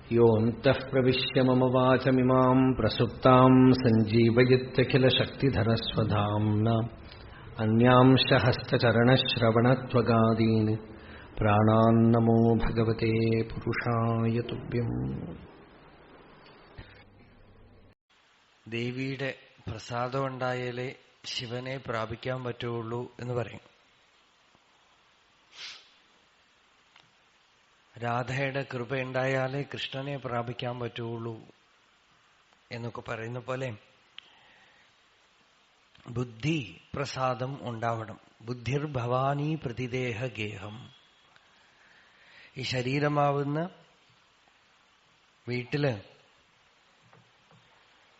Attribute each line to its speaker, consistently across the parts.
Speaker 1: योऽन्तः प्रविश्य मम वाचमिमाम् प्रसुप्ताम् सञ्जीवयत्यखिलशक्तिधरस्वधाम्ना अन्यांश हस्तचरणश्रवणत्वगादीन् प्राणान्नमो भगवते पुरुषाय तुभ्यम्.
Speaker 2: ദേവിയുടെ പ്രസാദം ഉണ്ടായാലേ ശിവനെ പ്രാപിക്കാൻ പറ്റുള്ളൂ എന്ന് പറയും. രാധയുടെ കൃപയുണ്ടായാലേ കൃഷ്ണനെ പ്രാപിക്കാൻ പറ്റുള്ളൂ എന്നൊക്കെ പറയുന്ന പോലെ ബുദ്ധി പ്രസാദം ഉണ്ടാവണം. ബുദ്ധിർ ഭവാനി പ്രതിദേഹ ഗേഹം. ഈ ശരീരമാവുന്ന വീട്ടില്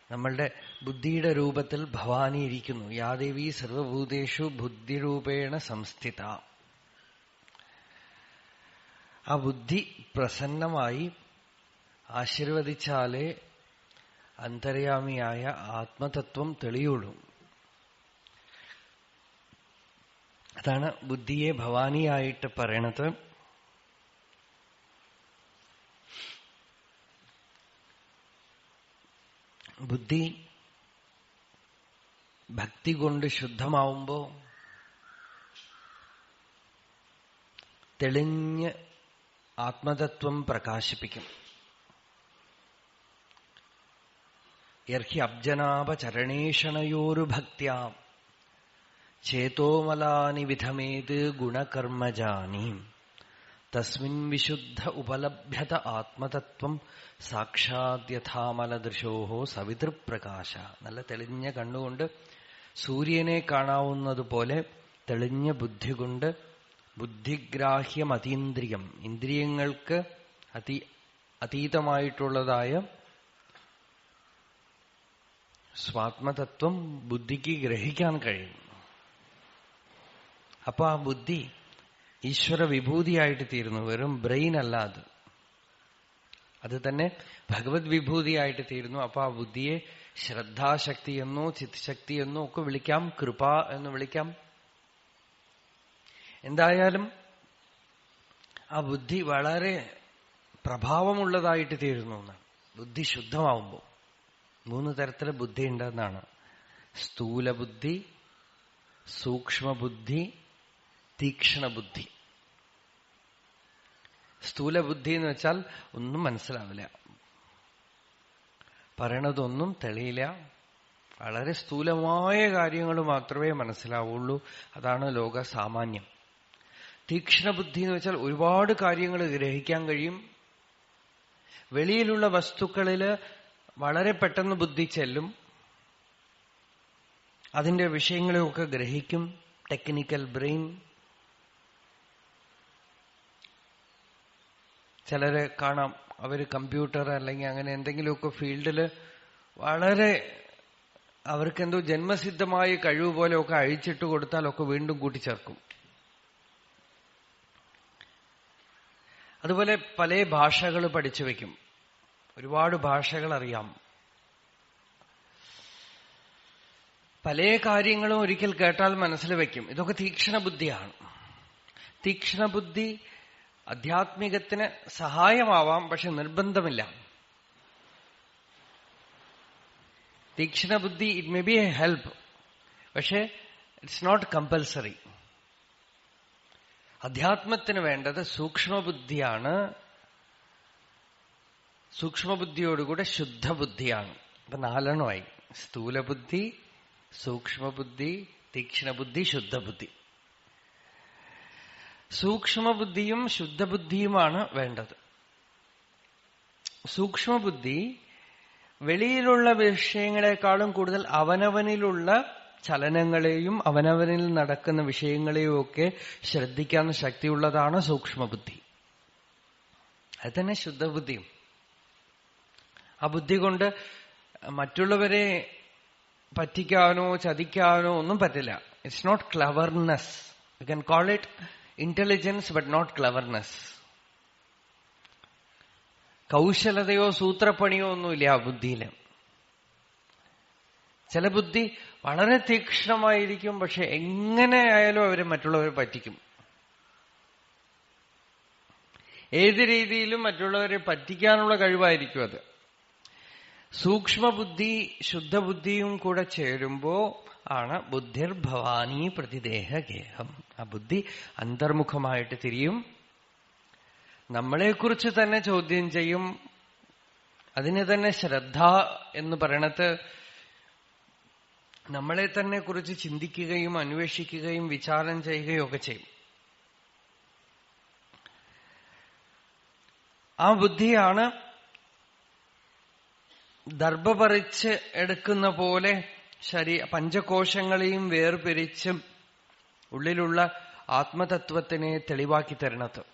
Speaker 2: നമ്മളുടെ ബുദ്ധിയുടെ രൂപത്തിൽ ഭവാനി ഇരിക്കുന്നു. യാദേവി സർവഭൂതേഷു ബുദ്ധിരൂപേണ സംസ്ഥിത. ആ ബുദ്ധി പ്രസന്നമായി ആശീർവദിച്ചാലേ അന്തര്യാമിയായ ആത്മതത്വം തെളിയുള്ളൂ. അതാണ് ബുദ്ധിയെ ഭവാനിയായിട്ട് പറയണത്. ബുദ്ധി ഭക്തി കൊണ്ട് ശുദ്ധമാവുമ്പോ തെളിഞ്ഞ് ആത്മതത്വം പ്രകാശിപ്പിക്കും. യർഹി അബ്ജനാഭചരണേഷണയോരു ഭക്ത്യാ ചേതോമലാനി വിധമേത് ഗുണകർമ്മജാനി തസ്മിൻ വിശുദ്ധ ഉപലഭ്യത ആത്മതത്വം സാക്ഷാദ്യഥാമലദൃശോഹോ സവിതൃപ്രകാശ. നല്ല തെളിഞ്ഞ കണ്ണുകൊണ്ട് സൂര്യനെ കാണാവുന്നതുപോലെ തെളിഞ്ഞ ബുദ്ധി കൊണ്ട് ബുദ്ധിഗ്രാഹ്യം അതീന്ദ്രിയം, ഇന്ദ്രിയങ്ങൾക്ക് അതീതമായിട്ടുള്ളതായ സ്വാത്മതത്വം ബുദ്ധിക്ക് ഗ്രഹിക്കാൻ കഴിയും. അപ്പൊ ആ ബുദ്ധി ഈശ്വര വിഭൂതിയായിട്ട് തീരുന്നു. വെറും ബ്രെയിൻ അല്ല അത് തന്നെ ഭഗവത് വിഭൂതിയായിട്ട് തീരുന്നു. അപ്പൊ ആ ബുദ്ധിയെ ശ്രദ്ധാശക്തി എന്നോ ചിത്തശക്തി എന്നോ ഒക്കെ വിളിക്കാം, കൃപ എന്ന് വിളിക്കാം. എന്തായാലും ആ ബുദ്ധി വളരെ പ്രഭാവമുള്ളതായിട്ട് തീരുന്നു എന്നാണ്. ബുദ്ധി ശുദ്ധമാവുമ്പോൾ 3 തരത്തിലെ ബുദ്ധി ഉണ്ടെന്നാണ്. സ്ഥൂലബുദ്ധി, സൂക്ഷ്മബുദ്ധി, തീക്ഷ്ണബുദ്ധി. സ്ഥൂലബുദ്ധി എന്ന് വെച്ചാൽ ഒന്നും മനസ്സിലാവില്ല, പറയണതൊന്നും തെളിയില്ല, വളരെ സ്ഥൂലമായ കാര്യങ്ങൾ മാത്രമേ മനസ്സിലാവുള്ളൂ. അതാണ് ലോക സാമാന്യം. തീക്ഷ്ണബുദ്ധി എന്ന് വെച്ചാൽ ഒരുപാട് കാര്യങ്ങൾ ഗ്രഹിക്കാൻ കഴിയും. വെളിയിലുള്ള വസ്തുക്കളില് വളരെ പെട്ടെന്ന് ബുദ്ധി ചെല്ലും, അതിന്റെ വിഷയങ്ങളെയൊക്കെ ഗ്രഹിക്കും. Technical brain. ചിലരെ കാണാം, അവര് കമ്പ്യൂട്ടർ അല്ലെങ്കിൽ അങ്ങനെ എന്തെങ്കിലുമൊക്കെ ഫീൽഡില് വളരെ അവർക്കെന്തോ ജന്മസിദ്ധമായ കഴിവ് പോലെയൊക്കെ അഴിച്ചിട്ട് കൊടുത്താലൊക്കെ വീണ്ടും കൂട്ടിച്ചേർക്കും. അതുപോലെ പല ഭാഷകൾ പഠിച്ചു വയ്ക്കും, ഒരുപാട് ഭാഷകൾ അറിയാം. പല കാര്യങ്ങളും ഒരിക്കൽ കേട്ടാൽ മനസ്സിൽ വയ്ക്കും. ഇതൊക്കെ തീക്ഷ്ണബുദ്ധിയാണ്. തീക്ഷ്ണബുദ്ധി ആധ്യാത്മികത്തിന് സഹായമാവാം, പക്ഷെ നിർബന്ധമില്ല. തീക്ഷ്ണബുദ്ധി it may be a help, പക്ഷെ ഇറ്റ്സ് നോട്ട് കമ്പൽസറി. അധ്യാത്മത്തിന് വേണ്ടത് സൂക്ഷ്മബുദ്ധിയാണ്. സൂക്ഷ്മബുദ്ധിയോടുകൂടെ ശുദ്ധബുദ്ധിയാണ്. ഇപ്പൊ 4 സ്ഥൂലബുദ്ധി, സൂക്ഷ്മബുദ്ധി, തീക്ഷ്ണബുദ്ധി, ശുദ്ധബുദ്ധി. സൂക്ഷ്മബുദ്ധിയും ശുദ്ധബുദ്ധിയുമാണ് വേണ്ടത്. സൂക്ഷ്മബുദ്ധി വെളിയിലുള്ള വിഷയങ്ങളെക്കാളും കൂടുതൽ അവനവനിലുള്ള ചലനങ്ങളെയും അവനവനിൽ നടക്കുന്ന വിഷയങ്ങളെയും ഒക്കെ ശ്രദ്ധിക്കാൻ ശക്തിയുള്ളതാണ് സൂക്ഷ്മബുദ്ധി. അത് തന്നെ ശുദ്ധബുദ്ധിയും. ആ ബുദ്ധി കൊണ്ട് മറ്റുള്ളവരെ പറ്റിക്കാനോ ചതിക്കാനോ ഒന്നും പറ്റില്ല. It's not cleverness. You can call it intelligence but not cleverness. കൗശലതയോ സൂത്രപ്പണിയോ ഒന്നുമില്ല ആ ബുദ്ധിയില്. ചില ബുദ്ധി വളരെ തീക്ഷ്ണമായിരിക്കും, പക്ഷെ എങ്ങനെ ആയാലും അവര് മറ്റുള്ളവരെ പറ്റിക്കും. ഏത് രീതിയിലും മറ്റുള്ളവരെ പറ്റിക്കാനുള്ള കഴിവായിരിക്കും അത്. സൂക്ഷ്മബുദ്ധി ശുദ്ധബുദ്ധിയും കൂടെ ചേരുമ്പോ ആണ് ബുദ്ധിർഭവാനി പ്രതിദേഹഗേഹം. ആ ബുദ്ധി അന്തർമുഖമായിട്ട് തിരിയും, നമ്മളെക്കുറിച്ച് തന്നെ ചോദ്യം ചെയ്യും. അതിന് തന്നെ ശ്രദ്ധ എന്ന് പറയണത് നമ്മളെ തന്നെ കുറിച്ച് ചിന്തിക്കുകയും അന്വേഷിക്കുകയും വിചാരം ചെയ്യുകയും ഒക്കെ ചെയ്യും. ആ ബുദ്ധിയാണ് ദർഭ പറിച്ച് എടുക്കുന്ന പോലെ പഞ്ചകോശങ്ങളെയും വേർപിരിച്ചും ഉള്ളിലുള്ള ആത്മതത്വത്തിനെ തെളിവാക്കി തരണത്.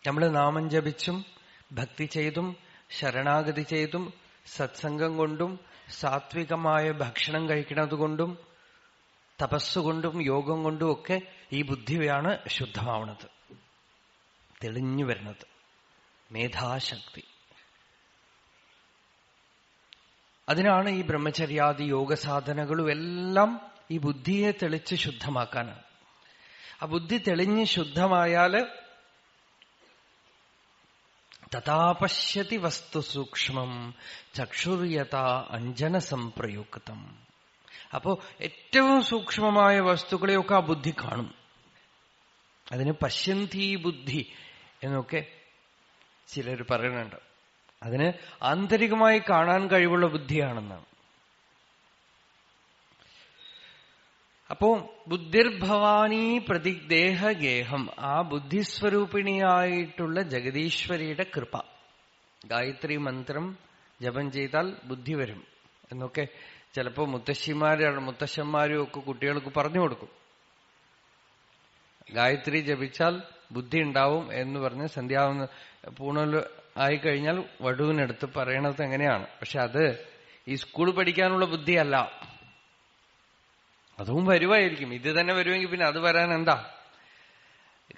Speaker 2: നമ്മൾ നാമം ജപിച്ചും ഭക്തി ചെയ്തും ശരണാഗതി ചെയ്തും സത്സംഗം കൊണ്ടും സാത്വികമായ ഭക്ഷണം കഴിക്കുന്നതുകൊണ്ടും തപസ്സുകൊണ്ടും യോഗം കൊണ്ടും ഒക്കെ ഈ ബുദ്ധിയാണ് ശുദ്ധമാവുന്നത്, തെളിഞ്ഞു വരുന്നത്. മേധാശക്തി. അതിനാണ് ഈ ബ്രഹ്മചര്യാദി യോഗസാധനകളും എല്ലാം ഈ ബുദ്ധിയെ തെളിച്ച് ശുദ്ധമാക്കാനാണ്. ആ ബുദ്ധി തെളിഞ്ഞ് ശുദ്ധമായാല് തഥാ പശ്യതി വസ്തു സൂക്ഷ്മം ചക്ഷുര്യതാ അഞ്ജന സംപ്രയുക്തം. അപ്പോ ഏറ്റവും സൂക്ഷ്മമായ വസ്തുക്കളെയൊക്കെ ആ ബുദ്ധി കാണും. അതിന് പശ്യന്തി ബുദ്ധി എന്നൊക്കെ ചിലർ പറയുന്നുണ്ട്. അതിന് ആന്തരികമായി കാണാൻ കഴിവുള്ള ബുദ്ധിയാണെന്നാണ്. അപ്പോ ബുദ്ധിർഭവാനി പ്രതിദേഹഗേഹം, ആ ബുദ്ധിസ്വരൂപിണിയായിട്ടുള്ള ജഗദീശ്വരിയുടെ കൃപ. ഗായത്രി മന്ത്രം ജപം ചെയ്താൽ ബുദ്ധി വരും എന്നൊക്കെ ചിലപ്പോ മുത്തശ്ശന്മാരും ഒക്കെ കുട്ടികൾക്ക് പറഞ്ഞു കൊടുക്കും. ഗായത്രി ജപിച്ചാൽ ബുദ്ധി ഉണ്ടാവും എന്ന് പറഞ്ഞ് സന്ധ്യാവന പൂണൽ ആയിക്കഴിഞ്ഞാൽ വടുവിനടുത്ത് പറയണത് എങ്ങനെയാണ്. പക്ഷെ അത് ഈ സ്കൂൾ പഠിക്കാനുള്ള ബുദ്ധിയല്ല. അതും വരുമായിരിക്കും. ഇത് തന്നെ വരുമെങ്കിൽ പിന്നെ അത് വരാൻ എന്താ?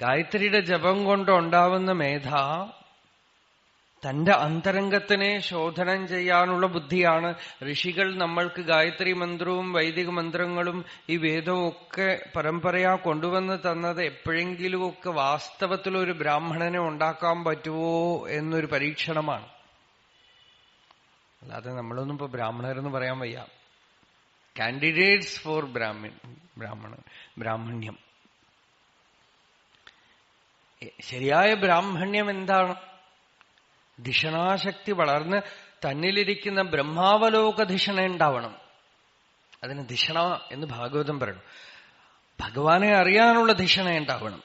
Speaker 2: ഗായത്രിയുടെ ജപം കൊണ്ടുണ്ടാവുന്ന മേധ തന്റെ അന്തരംഗത്തിനെ ശോധനം ചെയ്യാനുള്ള ബുദ്ധിയാണ്. ഋഷികൾ നമ്മൾക്ക് ഗായത്രി മന്ത്രവും വൈദിക മന്ത്രങ്ങളും ഈ വേദവും ഒക്കെ പരമ്പരയാ കൊണ്ടുവന്ന് തന്നത് എപ്പോഴെങ്കിലുമൊക്കെ വാസ്തവത്തിലൊരു ബ്രാഹ്മണനെ ഉണ്ടാക്കാൻ പറ്റുമോ എന്നൊരു പരീക്ഷണമാണ്. അല്ലാതെ നമ്മളൊന്നും ഇപ്പൊ ബ്രാഹ്മണരെന്ന് പറയാൻ വയ്യ. കാൻഡിഡേറ്റ്സ് ഫോർ ബ്രാഹ്മണ്യം. ശരിയായ ബ്രാഹ്മണ്യം എന്താണ്? ധിഷണാശക്തി വളർന്ന് തന്നിലിരിക്കുന്ന ബ്രഹ്മാവലോകധിഷണ ഉണ്ടാവണം. അതിന് ധിഷണ എന്ന് ഭാഗവതം പറയണം. ഭഗവാനെ അറിയാനുള്ള ധിഷണ ഉണ്ടാവണം.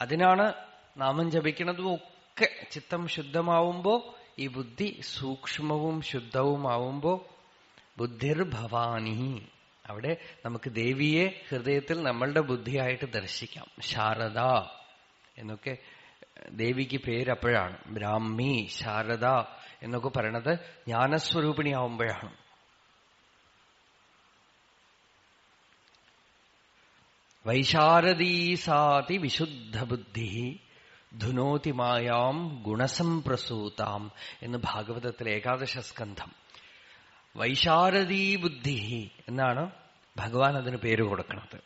Speaker 2: അതിനാണ് നാമം ജപിക്കുന്നതും ഒക്കെ. ചിത്തം ശുദ്ധമാവുമ്പോ ഈ ബുദ്ധി സൂക്ഷ്മവും ശുദ്ധവുമാവുമ്പോ ബുദ്ധിർഭവാനി, അവിടെ നമുക്ക് ദേവിയെ ഹൃദയത്തിൽ നമ്മളുടെ ബുദ്ധിയായിട്ട് ദർശിക്കാം. ശാരദ എന്നൊക്കെ ദേവിക്ക് പേരപ്പോഴാണ്. ബ്രാഹ്മി, ശാരദ എന്നൊക്കെ പറയണത് ജ്ഞാനസ്വരൂപിണിയാവുമ്പോഴാണ്. വൈശാരദീ സാതി വിശുദ്ധ ബുദ്ധി ധുനോതി മായാം ഗുണസംപ്രസൂതാം എന്ന് ഭാഗവതത്തിലെ ഏകാദശ സ്കന്ധം. വൈശാരദീ ബുദ്ധി എന്നാണ് ഭഗവാൻ അതിന് പേര് കൊടുക്കുന്നത്.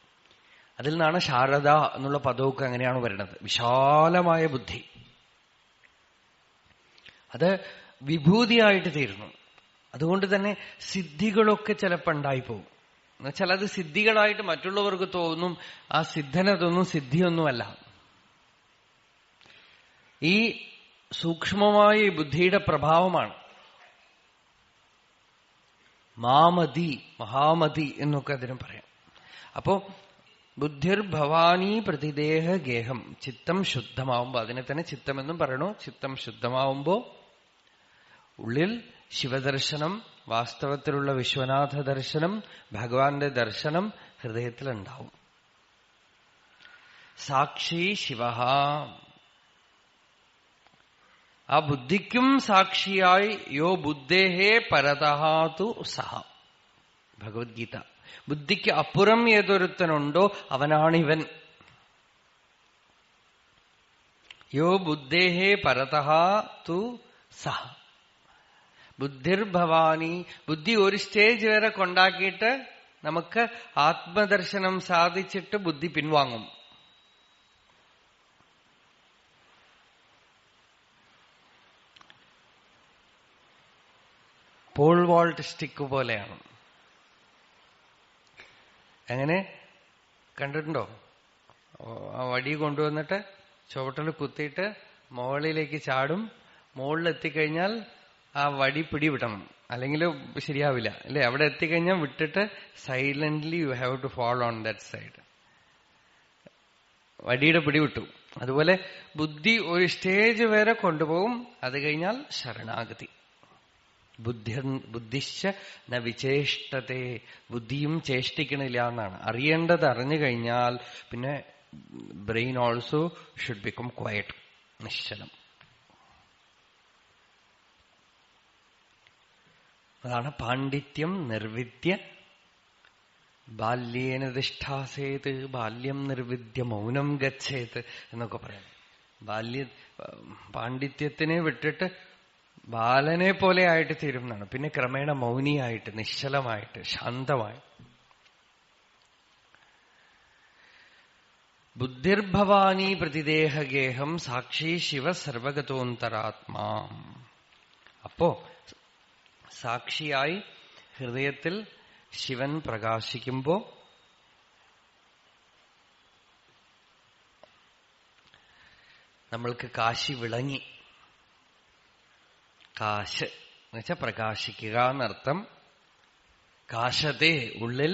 Speaker 2: അതിൽ നിന്നാണ് ശാരദ എന്നുള്ള പദമൊക്കെ അങ്ങനെയാണ് വരുന്നത്. വിശാലമായ ബുദ്ധി. അത് വിഭൂതിയായിട്ട് തീരുന്നു. അതുകൊണ്ട് തന്നെ സിദ്ധികളൊക്കെ ചിലപ്പോൾ ഉണ്ടായിപ്പോവും. എന്നുവെച്ചാൽ അത് സിദ്ധികളായിട്ട് മറ്റുള്ളവർക്ക് തോന്നും. ആ സിദ്ധനതൊന്നും സിദ്ധിയൊന്നുമല്ല. ഈ സൂക്ഷ്മമായ ഈ ബുദ്ധിയുടെ പ്രഭാവമാണ്. മാമതി, മഹാമതി എന്നൊക്കെ അതിന് പറയാം. അപ്പോ ബുദ്ധിർഭവാനി പ്രതിദേഹ ഗേഹം, ചിത്തം ശുദ്ധമാവുമ്പോ, അതിനെ തന്നെ ചിത്തമെന്നും പറയണു. ചിത്തം ശുദ്ധമാവുമ്പോ ഉള്ളിൽ ശിവദർശനം, വാസ്തവത്തിലുള്ള വിശ്വനാഥ ദർശനം, ഭഗവാന്റെ ദർശനം ഹൃദയത്തിലുണ്ടാവും. സാക്ഷി ശിവ, ആ ബുദ്ധിക്കും സാക്ഷിയായി യോ ബുദ്ധേഹേ പരതഹാതു സഹ. ഭഗവത്ഗീത. ബുദ്ധിക്ക് അപ്പുറം ഏതൊരുത്തനുണ്ടോ അവനാണിവൻ. യോ ബുദ്ധേഹേ പരതഹാതു സഹ. ബുദ്ധിർഭവാനി, ബുദ്ധി ഒരു സ്റ്റേജ് വരെ കൊണ്ടാക്കിയിട്ട് നമുക്ക് ആത്മദർശനം സാധിച്ചിട്ട് ബുദ്ധി പിൻവാങ്ങും. പോൾ വോൾട്ട് സ്റ്റിക്ക് പോലെയാണ്. എങ്ങനെ കണ്ടിട്ടുണ്ടോ? ആ വടി കൊണ്ടുവന്നിട്ട് ചുവട്ടിൽ കുത്തിയിട്ട് മുകളിലേക്ക് ചാടും. മുകളിലെത്തിക്കഴിഞ്ഞാൽ ആ വടി പിടിവിടണം, അല്ലെങ്കിൽ ശരിയാവില്ല അല്ലെ? അവിടെ എത്തിക്കഴിഞ്ഞാൽ വിട്ടിട്ട് silently you have to follow on that side. വടിയുടെ പിടിവിട്ടു. അതുപോലെ ബുദ്ധി ഒരു സ്റ്റേജ് വരെ കൊണ്ടുപോകും. അത് കഴിഞ്ഞാൽ ശരണാഗതി. ബുദ്ധിശ്ച ന വിചേഷ്ടത്തെ, ബുദ്ധിയും ചേഷ്ടിക്കണില്ല എന്നാണ്. അറിയേണ്ടത് അറിഞ്ഞു കഴിഞ്ഞാൽ പിന്നെ brain also should become quiet, നിശ്ചലം. അതാണ് പാണ്ഡിത്യം നിർവിദ്യ ബാല്യേന തിഷ്ഠാസേത്, ബാല്യം നിർവിദ്യ മൗനം ഗച്ഛേത് എന്നൊക്കെ പറയാം. പാണ്ഡിത്യത്തിനെ വിട്ടിട്ട് ബാലനെ പോലെ ആയിട്ട് തീരും എന്നാണ്. പിന്നെ ക്രമേണ മൗനിയായിട്ട്, നിശ്ചലമായിട്ട്, ശാന്തമായി. ബുദ്ധിർഭവാനി പ്രതിദേഹഗേഹം സാക്ഷി ശിവ സർവഗതോന്തരാത്മാ. അപ്പോ സാക്ഷിയായി ഹൃദയത്തിൽ ശിവൻ പ്രകാശിക്കുമ്പോ നമ്മൾക്ക് കാശി വിളങ്ങി. കാശ് എന്നുവെച്ചാൽ പ്രകാശിക്കുക എന്നർത്ഥം. കാശത്തെ, ഉള്ളിൽ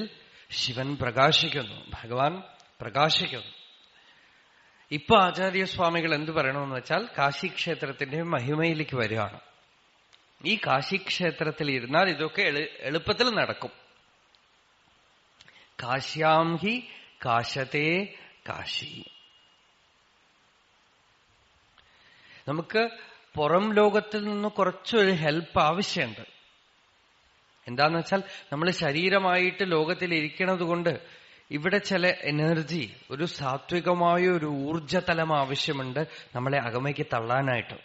Speaker 2: ശിവൻ പ്രകാശിക്കുന്നു, ഭഗവാൻ പ്രകാശിക്കുന്നു. ഇപ്പൊ ആചാര്യസ്വാമികൾ എന്തു പറയണമെന്ന് വെച്ചാൽ കാശിക്ഷേത്രത്തിന്റെ മഹിമയിലേക്ക് വരികയാണ്. ഈ കാശിക്ഷേത്രത്തിൽ ഇരുന്നാൽ ഇതൊക്കെ എളുപ്പത്തിൽ നടക്കും. കാശ്യാം ഹി കാശത്തെ കാശി. നമുക്ക് പുറം ലോകത്തിൽ നിന്ന് കുറച്ചൊരു ഹെൽപ്പ് ആവശ്യമുണ്ട്. എന്താന്ന് വെച്ചാൽ നമ്മൾ ശരീരമായിട്ട് ലോകത്തിൽ ഇരിക്കുന്നത് കൊണ്ട് ഇവിടെ ചില എനർജി, ഒരു സാത്വികമായ ഒരു ഊർജതലം ആവശ്യമുണ്ട് നമ്മളെ അകമയ്ക്ക് തള്ളാനായിട്ട്.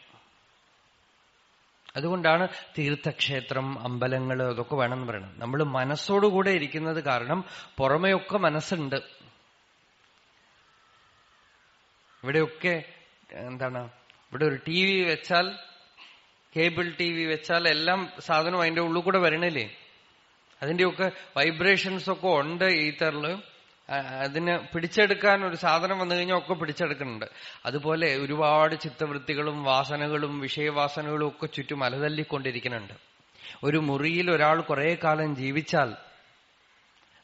Speaker 2: അതുകൊണ്ടാണ് തീർത്ഥക്ഷേത്രം, അമ്പലങ്ങൾ അതൊക്കെ വേണമെന്ന് പറയണം. നമ്മൾ മനസ്സോടുകൂടെ ഇരിക്കുന്നത് കാരണം പുറമെയൊക്കെ മനസ്സുണ്ട്. ഇവിടെയൊക്കെ എന്താണ്, ഇവിടെ ഒരു ടി വി വെച്ചാൽ, കേബിൾ ടി വി വെച്ചാൽ എല്ലാം സാധനവും അതിന്റെ ഉള്ളിൽ കൂടെ വരണില്ലേ? അതിന്റെയൊക്കെ വൈബ്രേഷൻസ് ഒക്കെ ഉണ്ട് ഈത്തറില്. അതിന് പിടിച്ചെടുക്കാൻ ഒരു സാധനം വന്നു കഴിഞ്ഞാൽ ഒക്കെ പിടിച്ചെടുക്കുന്നുണ്ട്. അതുപോലെ ഒരുപാട് ചിത്തവൃത്തികളും വാസനകളും വിഷയവാസനകളും ഒക്കെ ചുറ്റും അലതല്ലിക്കൊണ്ടിരിക്കുന്നുണ്ട്. ഒരു മുറിയിൽ ഒരാൾ കുറെ കാലം ജീവിച്ചാൽ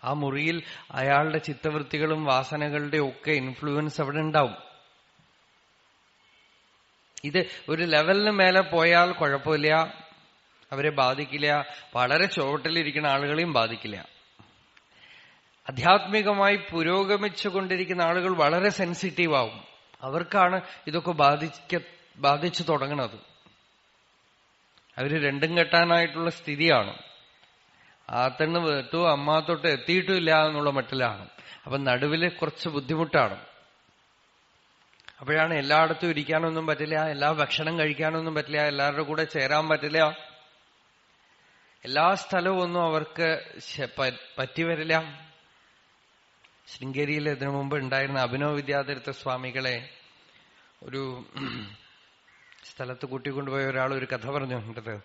Speaker 2: ആ മുറിയിൽ അയാളുടെ ചിത്തവൃത്തികളും വാസനകളുടെ ഒക്കെ ഇൻഫ്ലുവൻസ് അവിടെ ഉണ്ടാവും. ഇത് ഒരു ലെവലിന് മേലെ പോയാൽ കുഴപ്പമില്ല, അവരെ ബാധിക്കില്ല. വളരെ ചുവട്ടിലിരിക്കുന്ന ആളുകളെയും ബാധിക്കില്ല. ആധ്യാത്മികമായി പുരോഗമിച്ചുകൊണ്ടിരിക്കുന്ന ആളുകൾ വളരെ സെൻസിറ്റീവ് ആവും. അവർക്കാണ് ഇതൊക്കെ ബാധിച്ചു തുടങ്ങുന്നത്. അവര് രണ്ടും കെട്ടാനായിട്ടുള്ള സ്ഥിതിയാണ്. ആത്തണ്ണ് തൊട്ടോ അമ്മാത്തൊട്ട് എത്തിയിട്ടുമില്ല എന്നുള്ള മട്ടിലാണ്. അപ്പൊ നടുവില് കുറച്ച് ബുദ്ധിമുട്ടാണ്. അപ്പോഴാണ് എല്ലായിടത്തും ഇരിക്കാനൊന്നും പറ്റില്ല, എല്ലാ ഭക്ഷണം കഴിക്കാനൊന്നും പറ്റില്ല, എല്ലാവരുടെ കൂടെ ചേരാൻ പറ്റില്ല, എല്ലാ സ്ഥലവും ഒന്നും അവർക്ക് പറ്റിവരില്ല. ശൃംഗേരിയിൽ ഇതിനു മുമ്പ് ഉണ്ടായിരുന്ന അഭിനവ വിദ്യാതീർത്ഥ സ്വാമികളെ ഒരു സ്ഥലത്ത് കൂട്ടിക്കൊണ്ടുപോയ ഒരാൾ ഒരു കഥ പറഞ്ഞിട്ടത്.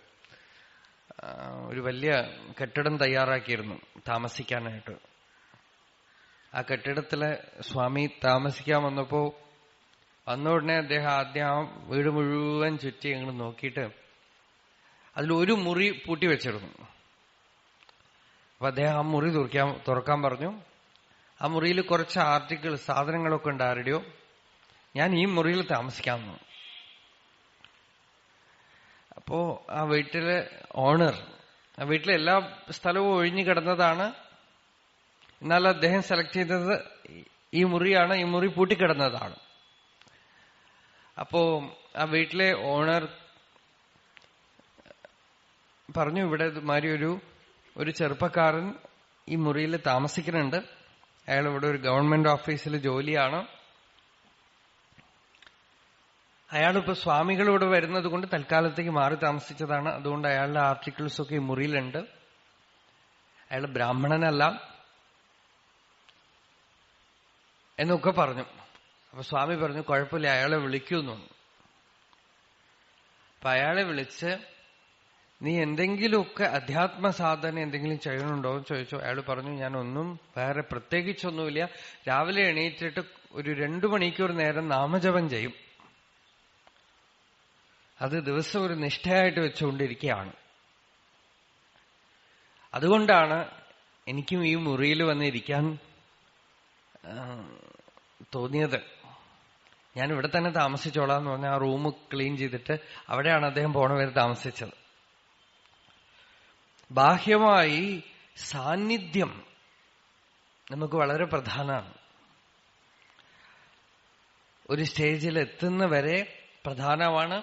Speaker 2: ഒരു വലിയ കെട്ടിടം തയ്യാറാക്കിയിരുന്നു താമസിക്കാനായിട്ട്. ആ കെട്ടിടത്തില് സ്വാമി താമസിക്കാൻ വന്നപ്പോ വന്ന ഉടനെ അദ്ദേഹം ആദ്യം ആ വീട് മുഴുവൻ ചുറ്റി അങ്ങോട്ട് നോക്കിയിട്ട് അതിലൊരു മുറി പൂട്ടി വെച്ചിരുന്നു. അപ്പൊ അദ്ദേഹം ആ മുറി തുറക്കാൻ പറഞ്ഞു. ആ മുറിയിൽ കുറച്ച് ആർട്ടിക്കിൾ സാധനങ്ങളൊക്കെ ഉണ്ട് ആരുടെയോ. ഞാൻ ഈ മുറിയിൽ താമസിക്കാമെന്നു. അപ്പോ ആ വീട്ടിലെ ഓണർ, ആ വീട്ടിലെ എല്ലാ സ്ഥലവും ഒഴിഞ്ഞു കിടന്നതാണ്. എന്നാൽ അദ്ദേഹം സെലക്ട് ചെയ്തത് ഈ മുറിയാണ്. ഈ മുറി പൂട്ടിക്കിടന്നതാണ്. അപ്പോ ആ വീട്ടിലെ ഓണർ പറഞ്ഞു, ഇവിടെ മാതിരി ഒരു ചെറുപ്പക്കാരൻ ഈ മുറിയിൽ താമസിക്കുന്നുണ്ട്. അയാൾ ഇവിടെ ഒരു ഗവൺമെന്റ് ഓഫീസിൽ ജോലിയാണ്. അയാളിപ്പോ സ്വാമികളിവിടെ വരുന്നത് കൊണ്ട് തൽക്കാലത്തേക്ക് മാറി താമസിച്ചതാണ്. അതുകൊണ്ട് അയാളുടെ ആർട്ടിക്കിൾസ് ഒക്കെ ഈ മുറിയിലുണ്ട്. അയാൾ ബ്രാഹ്മണനല്ല, എന്നൊക്കെ പറഞ്ഞു. അപ്പൊ സ്വാമി പറഞ്ഞു കുഴപ്പമില്ല, അയാളെ വിളിക്കുന്നു. അപ്പൊ അയാളെ വിളിച്ച് നീ എന്തെങ്കിലുമൊക്കെ അധ്യാത്മ സാധന എന്തെങ്കിലും ചെയ്യണുണ്ടോ എന്ന് ചോദിച്ചു. അയാൾ പറഞ്ഞു ഞാനൊന്നും വേറെ പ്രത്യേകിച്ചൊന്നുമില്ല, രാവിലെ എണീറ്റിട്ട് ഒരു 2 മണിക്കൂർ നേരം നാമജപം ചെയ്യും, അത് ദിവസം ഒരു നിഷ്ഠയായിട്ട് വെച്ചുകൊണ്ടിരിക്കുകയാണ്. അതുകൊണ്ടാണ് എനിക്കും ഈ മുറിയിൽ വന്നിരിക്കാൻ തോന്നിയത്. ഞാൻ ഇവിടെ തന്നെ താമസിച്ചോളാം എന്ന് പറഞ്ഞാൽ ആ റൂം ക്ലീൻ ചെയ്തിട്ട് അവിടെയാണ് അദ്ദേഹം പോണ വരെ താമസിച്ചത്. ബാഹ്യമായി സാന്നിധ്യം നമുക്ക് വളരെ പ്രധാനമാണ്. ഒരു സ്റ്റേജിൽ എത്തുന്ന വരെ പ്രധാനമാണ്.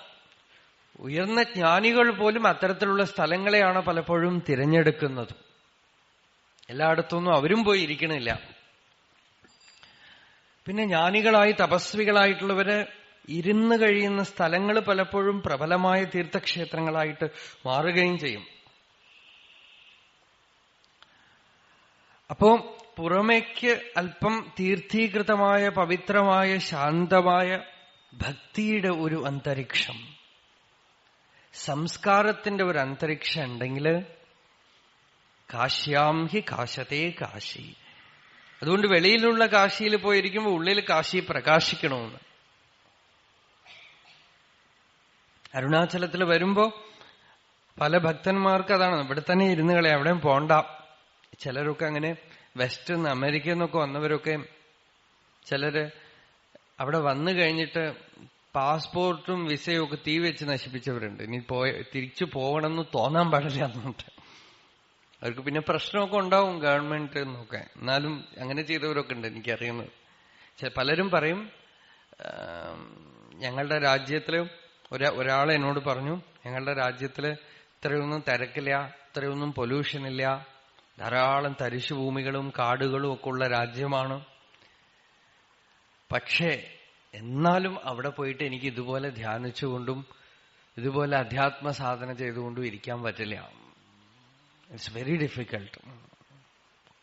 Speaker 2: ഉയർന്ന ജ്ഞാനികൾ പോലും അത്തരത്തിലുള്ള സ്ഥലങ്ങളെയാണ് പലപ്പോഴും തിരഞ്ഞെടുക്കുന്നത്. എല്ലായിടത്തൊന്നും അവരും പോയി ഇരിക്കണില്ല. പിന്നെ ജ്ഞാനികളായി തപസ്വികളായിട്ടുള്ളവര് ഇരുന്ന് കഴിയുന്ന സ്ഥലങ്ങൾ പലപ്പോഴും പ്രബലമായ തീർത്ഥക്ഷേത്രങ്ങളായിട്ട് മാറുകയും ചെയ്യും. അപ്പോ പുറമേക്ക് അല്പം തീർത്ഥീകൃതമായ പവിത്രമായ ശാന്തമായ ഭക്തിയുടെ ഒരു അന്തരീക്ഷം, സംസ്കാരത്തിന്റെ ഒരു അന്തരീക്ഷം ഉണ്ടെങ്കിൽ കാശ്യാം ഹി കാശത്തെ കാശി. അതുകൊണ്ട് വെളിയിലുള്ള കാശിയിൽ പോയിരിക്കുമ്പോൾ ഉള്ളിൽ കാശി പ്രകാശിക്കണമെന്ന്. അരുണാചലത്തിൽ വരുമ്പോ പല ഭക്തന്മാർക്ക് അതാണ്, ഇവിടെ തന്നെ ഇരുന്ന് കളയാം, എവിടെയും പോണ്ട. ചിലരൊക്കെ അങ്ങനെ വെസ്റ്റേൺ അമേരിക്കയിൽ നിന്നൊക്കെ വന്നവരൊക്കെ ചിലര് അവിടെ വന്നു കഴിഞ്ഞിട്ട് പാസ്പോർട്ടും വിസയും ഒക്കെ തീ വെച്ച് നശിപ്പിച്ചവരുണ്ട്. ഇനി തിരിച്ചു പോകണമെന്ന് തോന്നാൻ പാടില്ല എന്നുണ്ട്. അവർക്ക് പിന്നെ പ്രശ്നമൊക്കെ ഉണ്ടാവും ഗവൺമെന്റ് എന്നൊക്കെ, എന്നാലും അങ്ങനെ ചെയ്തവരൊക്കെ ഉണ്ട് എനിക്കറിയുന്നത്. പലരും പറയും ഞങ്ങളുടെ രാജ്യത്തില് ഒരാൾ എന്നോട് പറഞ്ഞു, ഞങ്ങളുടെ രാജ്യത്തില് ഇത്രയൊന്നും തിരക്കില്ല, ഇത്രയൊന്നും പൊല്യൂഷൻ ഇല്ല, ധാരാളം തരിശുഭൂമികളും കാടുകളും ഒക്കെ ഉള്ള രാജ്യമാണ്. പക്ഷേ എന്നാലും അവിടെ പോയിട്ട് എനിക്ക് ഇതുപോലെ ധ്യാനിച്ചുകൊണ്ടും ഇതുപോലെ അധ്യാത്മ സാധന ചെയ്തുകൊണ്ടും ഇരിക്കാൻ പറ്റില്ല. It's very difficult.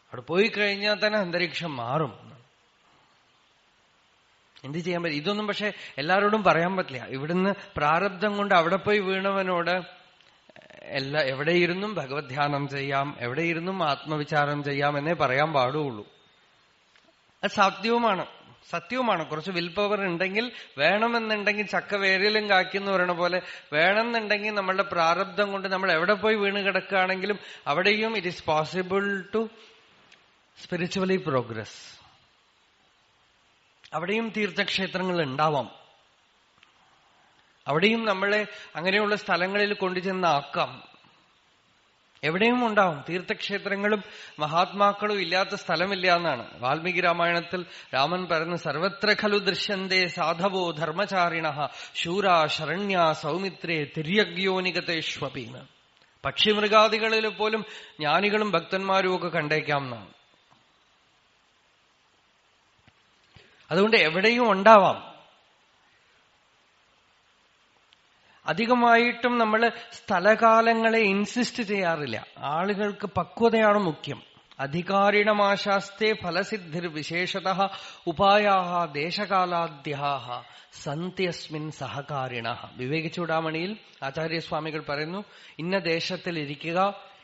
Speaker 2: അവിടെ പോയി കഴിഞ്ഞാൽ തന്നെ അന്തരീക്ഷം മാറും. എന്ത് ചെയ്യാൻ പറ്റും? ഇതൊന്നും പക്ഷെ എല്ലാവരോടും പറയാൻ പറ്റില്ല. ഇവിടുന്ന് പ്രാരബ്ധം കൊണ്ട് അവിടെ പോയി വീണവനോട് എവിടെയിരുന്നും ഭഗവത് ധ്യാനം ചെയ്യാം, എവിടെയിരുന്നും ആത്മവിചാരം ചെയ്യാം എന്നേ പറയാൻ പാടുള്ളൂ. അത് സത്യവുമാണ്. കുറച്ച് വിൽ പവർ ഉണ്ടെങ്കിൽ, വേണമെന്നുണ്ടെങ്കിൽ ചക്ക വേരിലും കാക്കിന്ന് പറയണ പോലെ വേണമെന്നുണ്ടെങ്കിൽ നമ്മളുടെ പ്രാരബ്ധം കൊണ്ട് നമ്മൾ എവിടെ പോയി വീണ് കിടക്കുകയാണെങ്കിലും അവിടെയും it is possible to spiritually progress. അവിടെയും തീർത്ഥക്ഷേത്രങ്ങൾ ഉണ്ടാവാം. അവിടെയും നമ്മളെ അങ്ങനെയുള്ള സ്ഥലങ്ങളിൽ കൊണ്ടുചെന്നാക്കാം. എവിടെയും ഉണ്ടാവും. തീർത്ഥക്ഷേത്രങ്ങളും മഹാത്മാക്കളും ഇല്ലാത്ത സ്ഥലമില്ല എന്നാണ് വാൽമീകി രാമായണത്തിൽ രാമൻ പറയുന്ന, സർവത്ര ഖലു ദൃശ്യന്തേ സാധവോ ധർമ്മചാരിണഃ ശൂരാ ശരണ്യാ സൗമിത്രേ തിര്യഗ്യോനികതേഷ്വപീന്ന്. പക്ഷിമൃഗാദികളിൽ പോലും ജ്ഞാനികളും ഭക്തന്മാരും ഒക്കെ കണ്ടേക്കാം എന്നാണ്. അതുകൊണ്ട് എവിടെയും ഉണ്ടാവാം. അധികമായിട്ടും നമ്മൾ സ്ഥലകാലങ്ങളെ ഇൻസിസ്റ്റ് ചെയ്യാറില്ല. ആളുകൾക്ക് പക്വതയാണ് മുഖ്യം. അധികാരിണമാശാസ്തേ ഫലസിദ്ധിർ വിശേഷതഃ ഉപായാഹ ദേശകാലാദ്യാഹ സന്ത്യസ്മിൻ സഹകാരിണഃ. വിവേക ചൂടാമണിയിൽ ആചാര്യസ്വാമികൾ പറയുന്നു, ഇന്ന ദേശത്തിൽ ഇരിക്കുക,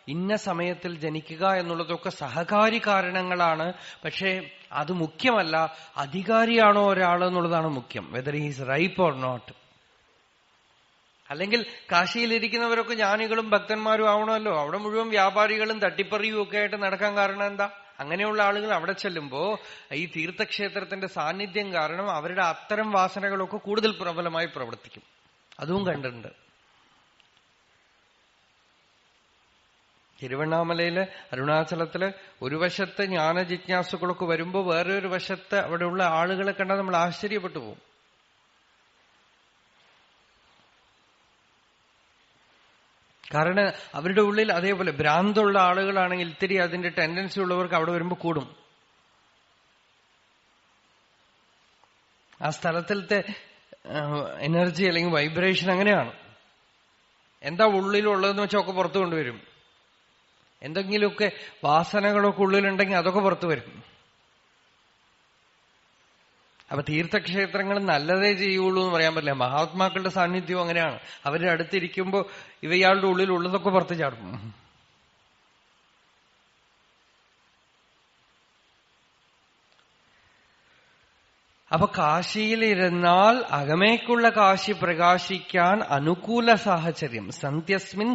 Speaker 2: ഇന്ന സമയത്തിൽ ജനിക്കുക എന്നുള്ളതൊക്കെ സഹകാരി കാരണങ്ങളാണ്. പക്ഷേ അത് മുഖ്യമല്ല. അധികാരിയാണോ ഒരാൾ എന്നുള്ളതാണ് മുഖ്യം, whether he's ripe or not. അല്ലെങ്കിൽ കാശിയിലിരിക്കുന്നവരൊക്കെ ജ്ഞാനികളും ഭക്തന്മാരും ആവണമല്ലോ. അവിടെ മുഴുവൻ വ്യാപാരികളും തട്ടിപ്പറിയും ഒക്കെ ആയിട്ട് നടക്കാൻ കാരണം എന്താ? അങ്ങനെയുള്ള ആളുകൾ അവിടെ ചെല്ലുമ്പോ ഈ തീർത്ഥക്ഷേത്രത്തിന്റെ സാന്നിധ്യം കാരണം അവരുടെ അത്തരം വാസനകളൊക്കെ കൂടുതൽ പ്രബലമായി പ്രവർത്തിക്കും. അതും കണ്ടിട്ടുണ്ട്. തിരുവണ്ണാമലയില് അരുണാചലത്തില് ഒരു വശത്ത് ജ്ഞാനജിജ്ഞാസുകളൊക്കെ വരുമ്പോ വേറൊരു വശത്ത് അവിടെയുള്ള ആളുകളെ കണ്ടാൽ നമ്മൾ ആശ്ചര്യപ്പെട്ടു പോകും. കാരണം അവരുടെ ഉള്ളിൽ അതേപോലെ ഭ്രാന്തുള്ള ആളുകളാണെങ്കിൽ ഇത്തിരി അതിന്റെ ടെൻഡൻസി ഉള്ളവർക്ക് അവിടെ വരുമ്പോൾ കൂടും. ആ സ്ഥലത്തിലത്തെ എനർജി അല്ലെങ്കിൽ വൈബ്രേഷൻ അങ്ങനെയാണ്. എന്താ ഉള്ളിലുള്ളതെന്ന് വെച്ചാൽ ഒക്കെ പുറത്തു കൊണ്ടുവരും. എന്തെങ്കിലുമൊക്കെ വാസനകളൊക്കെ ഉള്ളിലുണ്ടെങ്കിൽ അതൊക്കെ പുറത്തു വരും. അപ്പൊ തീർത്ഥക്ഷേത്രങ്ങൾ നല്ലതേ ചെയ്യുള്ളൂ എന്ന് പറയാൻ പറ്റില്ല. മഹാത്മാക്കളുടെ സാന്നിധ്യവും അങ്ങനെയാണ്. അവരുടെ അടുത്തിരിക്കുമ്പോ ഇവയാളുടെ ഉള്ളിൽ ഉള്ളതൊക്കെ പുറത്ത് ചാടും. അപ്പൊ കാശിയിലിരുന്നാൽ അകമേക്കുള്ള കാശി പ്രകാശിക്കാൻ അനുകൂല സാഹചര്യം. സന്ധ്യസ്മിൻ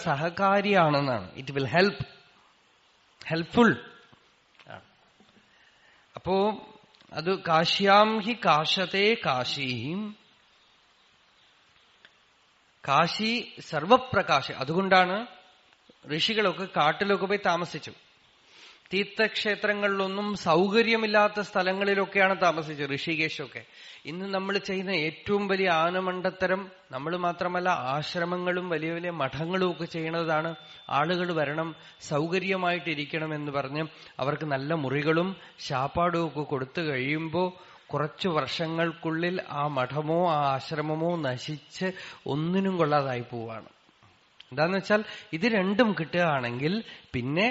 Speaker 2: സഹകാരിയാണെന്നാണ്. It will helpful. അപ്പോ അത് കാശ്യാം ഹി കാശത്തെ കാശീം. കാശി സർവപ്രകാശ. അതുകൊണ്ടാണ് ഋഷികളൊക്കെ കാട്ടിലൊക്കെ പോയി താമസിച്ചു. തീർത്ഥക്ഷേത്രങ്ങളിലൊന്നും സൗകര്യമില്ലാത്ത സ്ഥലങ്ങളിലൊക്കെയാണ് താമസിച്ചത് ഋഷികേശൊക്കെ. ഇന്ന് നമ്മൾ ചെയ്യുന്ന ഏറ്റവും വലിയ ആനമണ്ടത്തരം, നമ്മൾ മാത്രമല്ല ആശ്രമങ്ങളും വലിയ വലിയ മഠങ്ങളും ഒക്കെ ചെയ്യുന്നതാണ്. ആളുകൾ വരണം, സൗകര്യമായിട്ടിരിക്കണം എന്ന് പറഞ്ഞ് അവർക്ക് നല്ല മുറികളും ശാപ്പാടും ഒക്കെ കൊടുത്തു കഴിയുമ്പോൾ കുറച്ചു വർഷങ്ങൾക്കുള്ളിൽ ആ മഠമോ ആ ആശ്രമമോ നശിച്ച് ഒന്നിനും കൊള്ളാതായി പോവാണ്. എന്താന്ന് വെച്ചാൽ ഇത് രണ്ടും കിട്ടുകയാണെങ്കിൽ പിന്നെ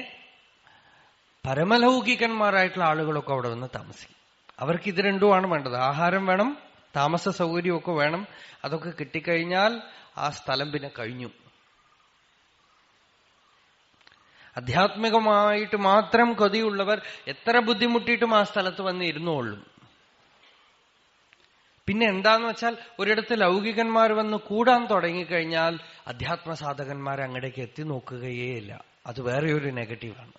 Speaker 2: പരമലൗകികന്മാരായിട്ടുള്ള ആളുകളൊക്കെ അവിടെ വന്ന് താമസിക്കും. അവർക്ക് ഇത് രണ്ടുമാണ് വേണ്ടത്. ആഹാരം വേണം, താമസ സൗകര്യമൊക്കെ വേണം. അതൊക്കെ കിട്ടിക്കഴിഞ്ഞാൽ ആ സ്ഥലം പിന്നെ കഴിഞ്ഞു. ആധ്യാത്മികമായിട്ട് മാത്രം കൊതിയുള്ളവർ എത്ര ബുദ്ധിമുട്ടിയിട്ടും ആ സ്ഥലത്ത് വന്ന് ഇരുന്നോളും. പിന്നെ എന്താന്ന് വെച്ചാൽ ഒരിടത്ത് ലൗകികന്മാർ വന്ന് കൂടാൻ തുടങ്ങിക്കഴിഞ്ഞാൽ അധ്യാത്മ സാധകന്മാർ അങ്ങടേക്ക് എത്തി നോക്കുകയേ ഇല്ല. അത് വേറെ ഒരു നെഗറ്റീവാണ്.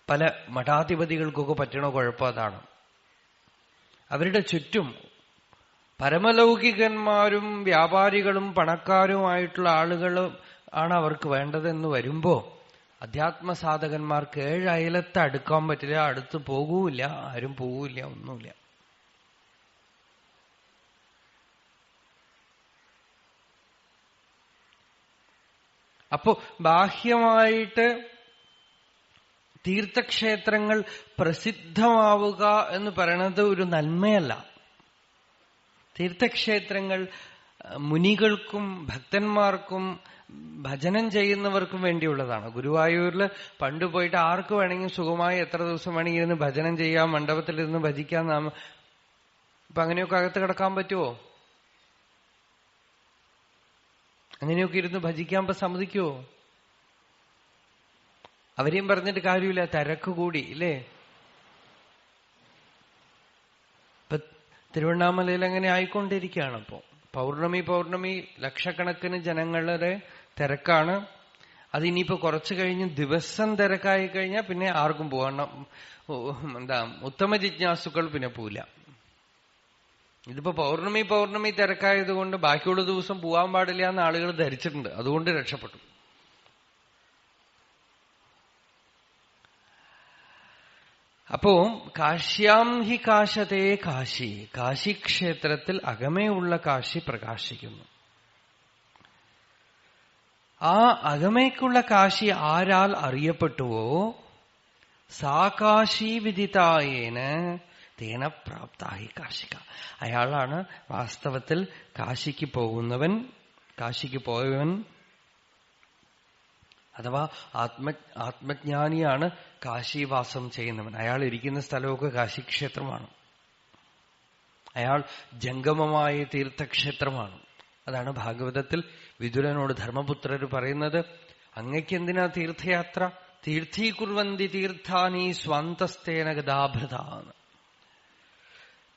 Speaker 2: പല മഠാധിപതികൾക്കൊക്കെ പറ്റണ കുഴപ്പം അതാണ്. അവരുടെ ചുറ്റും പരമലൗകികന്മാരും വ്യാപാരികളും പണക്കാരുമായിട്ടുള്ള ആളുകളും ആണ് അവർക്ക് വേണ്ടതെന്ന് വരുമ്പോ അധ്യാത്മസാധകന്മാർക്ക് 7 അയലത്ത് അടുക്കാൻ പറ്റില്ല, അടുത്ത് പോകൂല്ല, ആരും പോകൂല്ല, ഒന്നുമില്ല. അപ്പോ ബാഹ്യമായിട്ട് തീർത്ഥക്ഷേത്രങ്ങൾ പ്രസിദ്ധമാവുക എന്ന് പറയുന്നത് ഒരു നന്മയല്ല. തീർത്ഥക്ഷേത്രങ്ങൾ മുനികൾക്കും ഭക്തന്മാർക്കും ഭജനം ചെയ്യുന്നവർക്കും വേണ്ടിയുള്ളതാണ്. ഗുരുവായൂരിൽ പണ്ട് പോയിട്ട് ആർക്ക് വേണമെങ്കിൽ സുഖമായി എത്ര ദിവസം വേണമെങ്കിൽ ഇരുന്ന് ഭജനം ചെയ്യാം, മണ്ഡപത്തിലിരുന്ന് ഭജിക്കാം. ഇപ്പൊ അങ്ങനെയൊക്കെ അകത്ത് കിടക്കാൻ പറ്റുമോ? അങ്ങനെയൊക്കെ ഇരുന്ന് ഭജിക്കാൻ ഇപ്പൊ സമ്മതിക്കുമോ? അവരെയും പറഞ്ഞിട്ട് കാര്യമില്ല, തിരക്ക് കൂടി ഇല്ലേ? ഇപ്പൊ തിരുവണ്ണാമലയിൽ അങ്ങനെ ആയിക്കൊണ്ടിരിക്കുകയാണ്. അപ്പോ പൗർണമി ലക്ഷക്കണക്കിന് ജനങ്ങളുടെ തിരക്കാണ്. അതിനിപ്പോ കുറച്ചു കഴിഞ്ഞ് ദിവസം തിരക്കായി കഴിഞ്ഞാൽ പിന്നെ ആർക്കും പോകണം. ഉത്തമ ജിജ്ഞാസുക്കൾ പിന്നെ പോവില്ല. ഇതിപ്പോ പൗർണമി തിരക്കായതുകൊണ്ട് ബാക്കിയുള്ള ദിവസം പോവാൻ പാടില്ല എന്ന് ആളുകൾ ധരിച്ചിട്ടുണ്ട്. അതുകൊണ്ട് രക്ഷപ്പെട്ടു. അപ്പോ കാശ്യാം ഹി കാശത്തെ കാശി. കാശിക്ഷേത്രത്തിൽ അകമേയുള്ള കാശി പ്രകാശിക്കുന്നു. ആ അകമേക്കുള്ള കാശി ആരാൽ അറിയപ്പെട്ടുവോ സാ കാശി വിദിതായേന തേന പ്രാപ്താഹി കാശിക. അയാളാണ് വാസ്തവത്തിൽ കാശിക്ക് പോയവൻ. അഥവാ ആത്മജ്ഞാനിയാണ് കാശിവാസം ചെയ്യുന്നവൻ. അയാൾ ഇരിക്കുന്ന സ്ഥലമൊക്കെ കാശിക്ഷേത്രമാണ്. അയാൾ ജംഗമമായ തീർത്ഥക്ഷേത്രമാണ്. അതാണ് ഭാഗവതത്തിൽ വിദുരനോട് ധർമ്മപുത്രർ പറയുന്നത്, അങ്ങയ്ക്കെന്തിനാ തീർത്ഥയാത്ര? തീർത്ഥീകുർവന്തി തീർത്ഥാനി സ്വാന്തസ്തേന ഗതാഭൃതാന്ന്.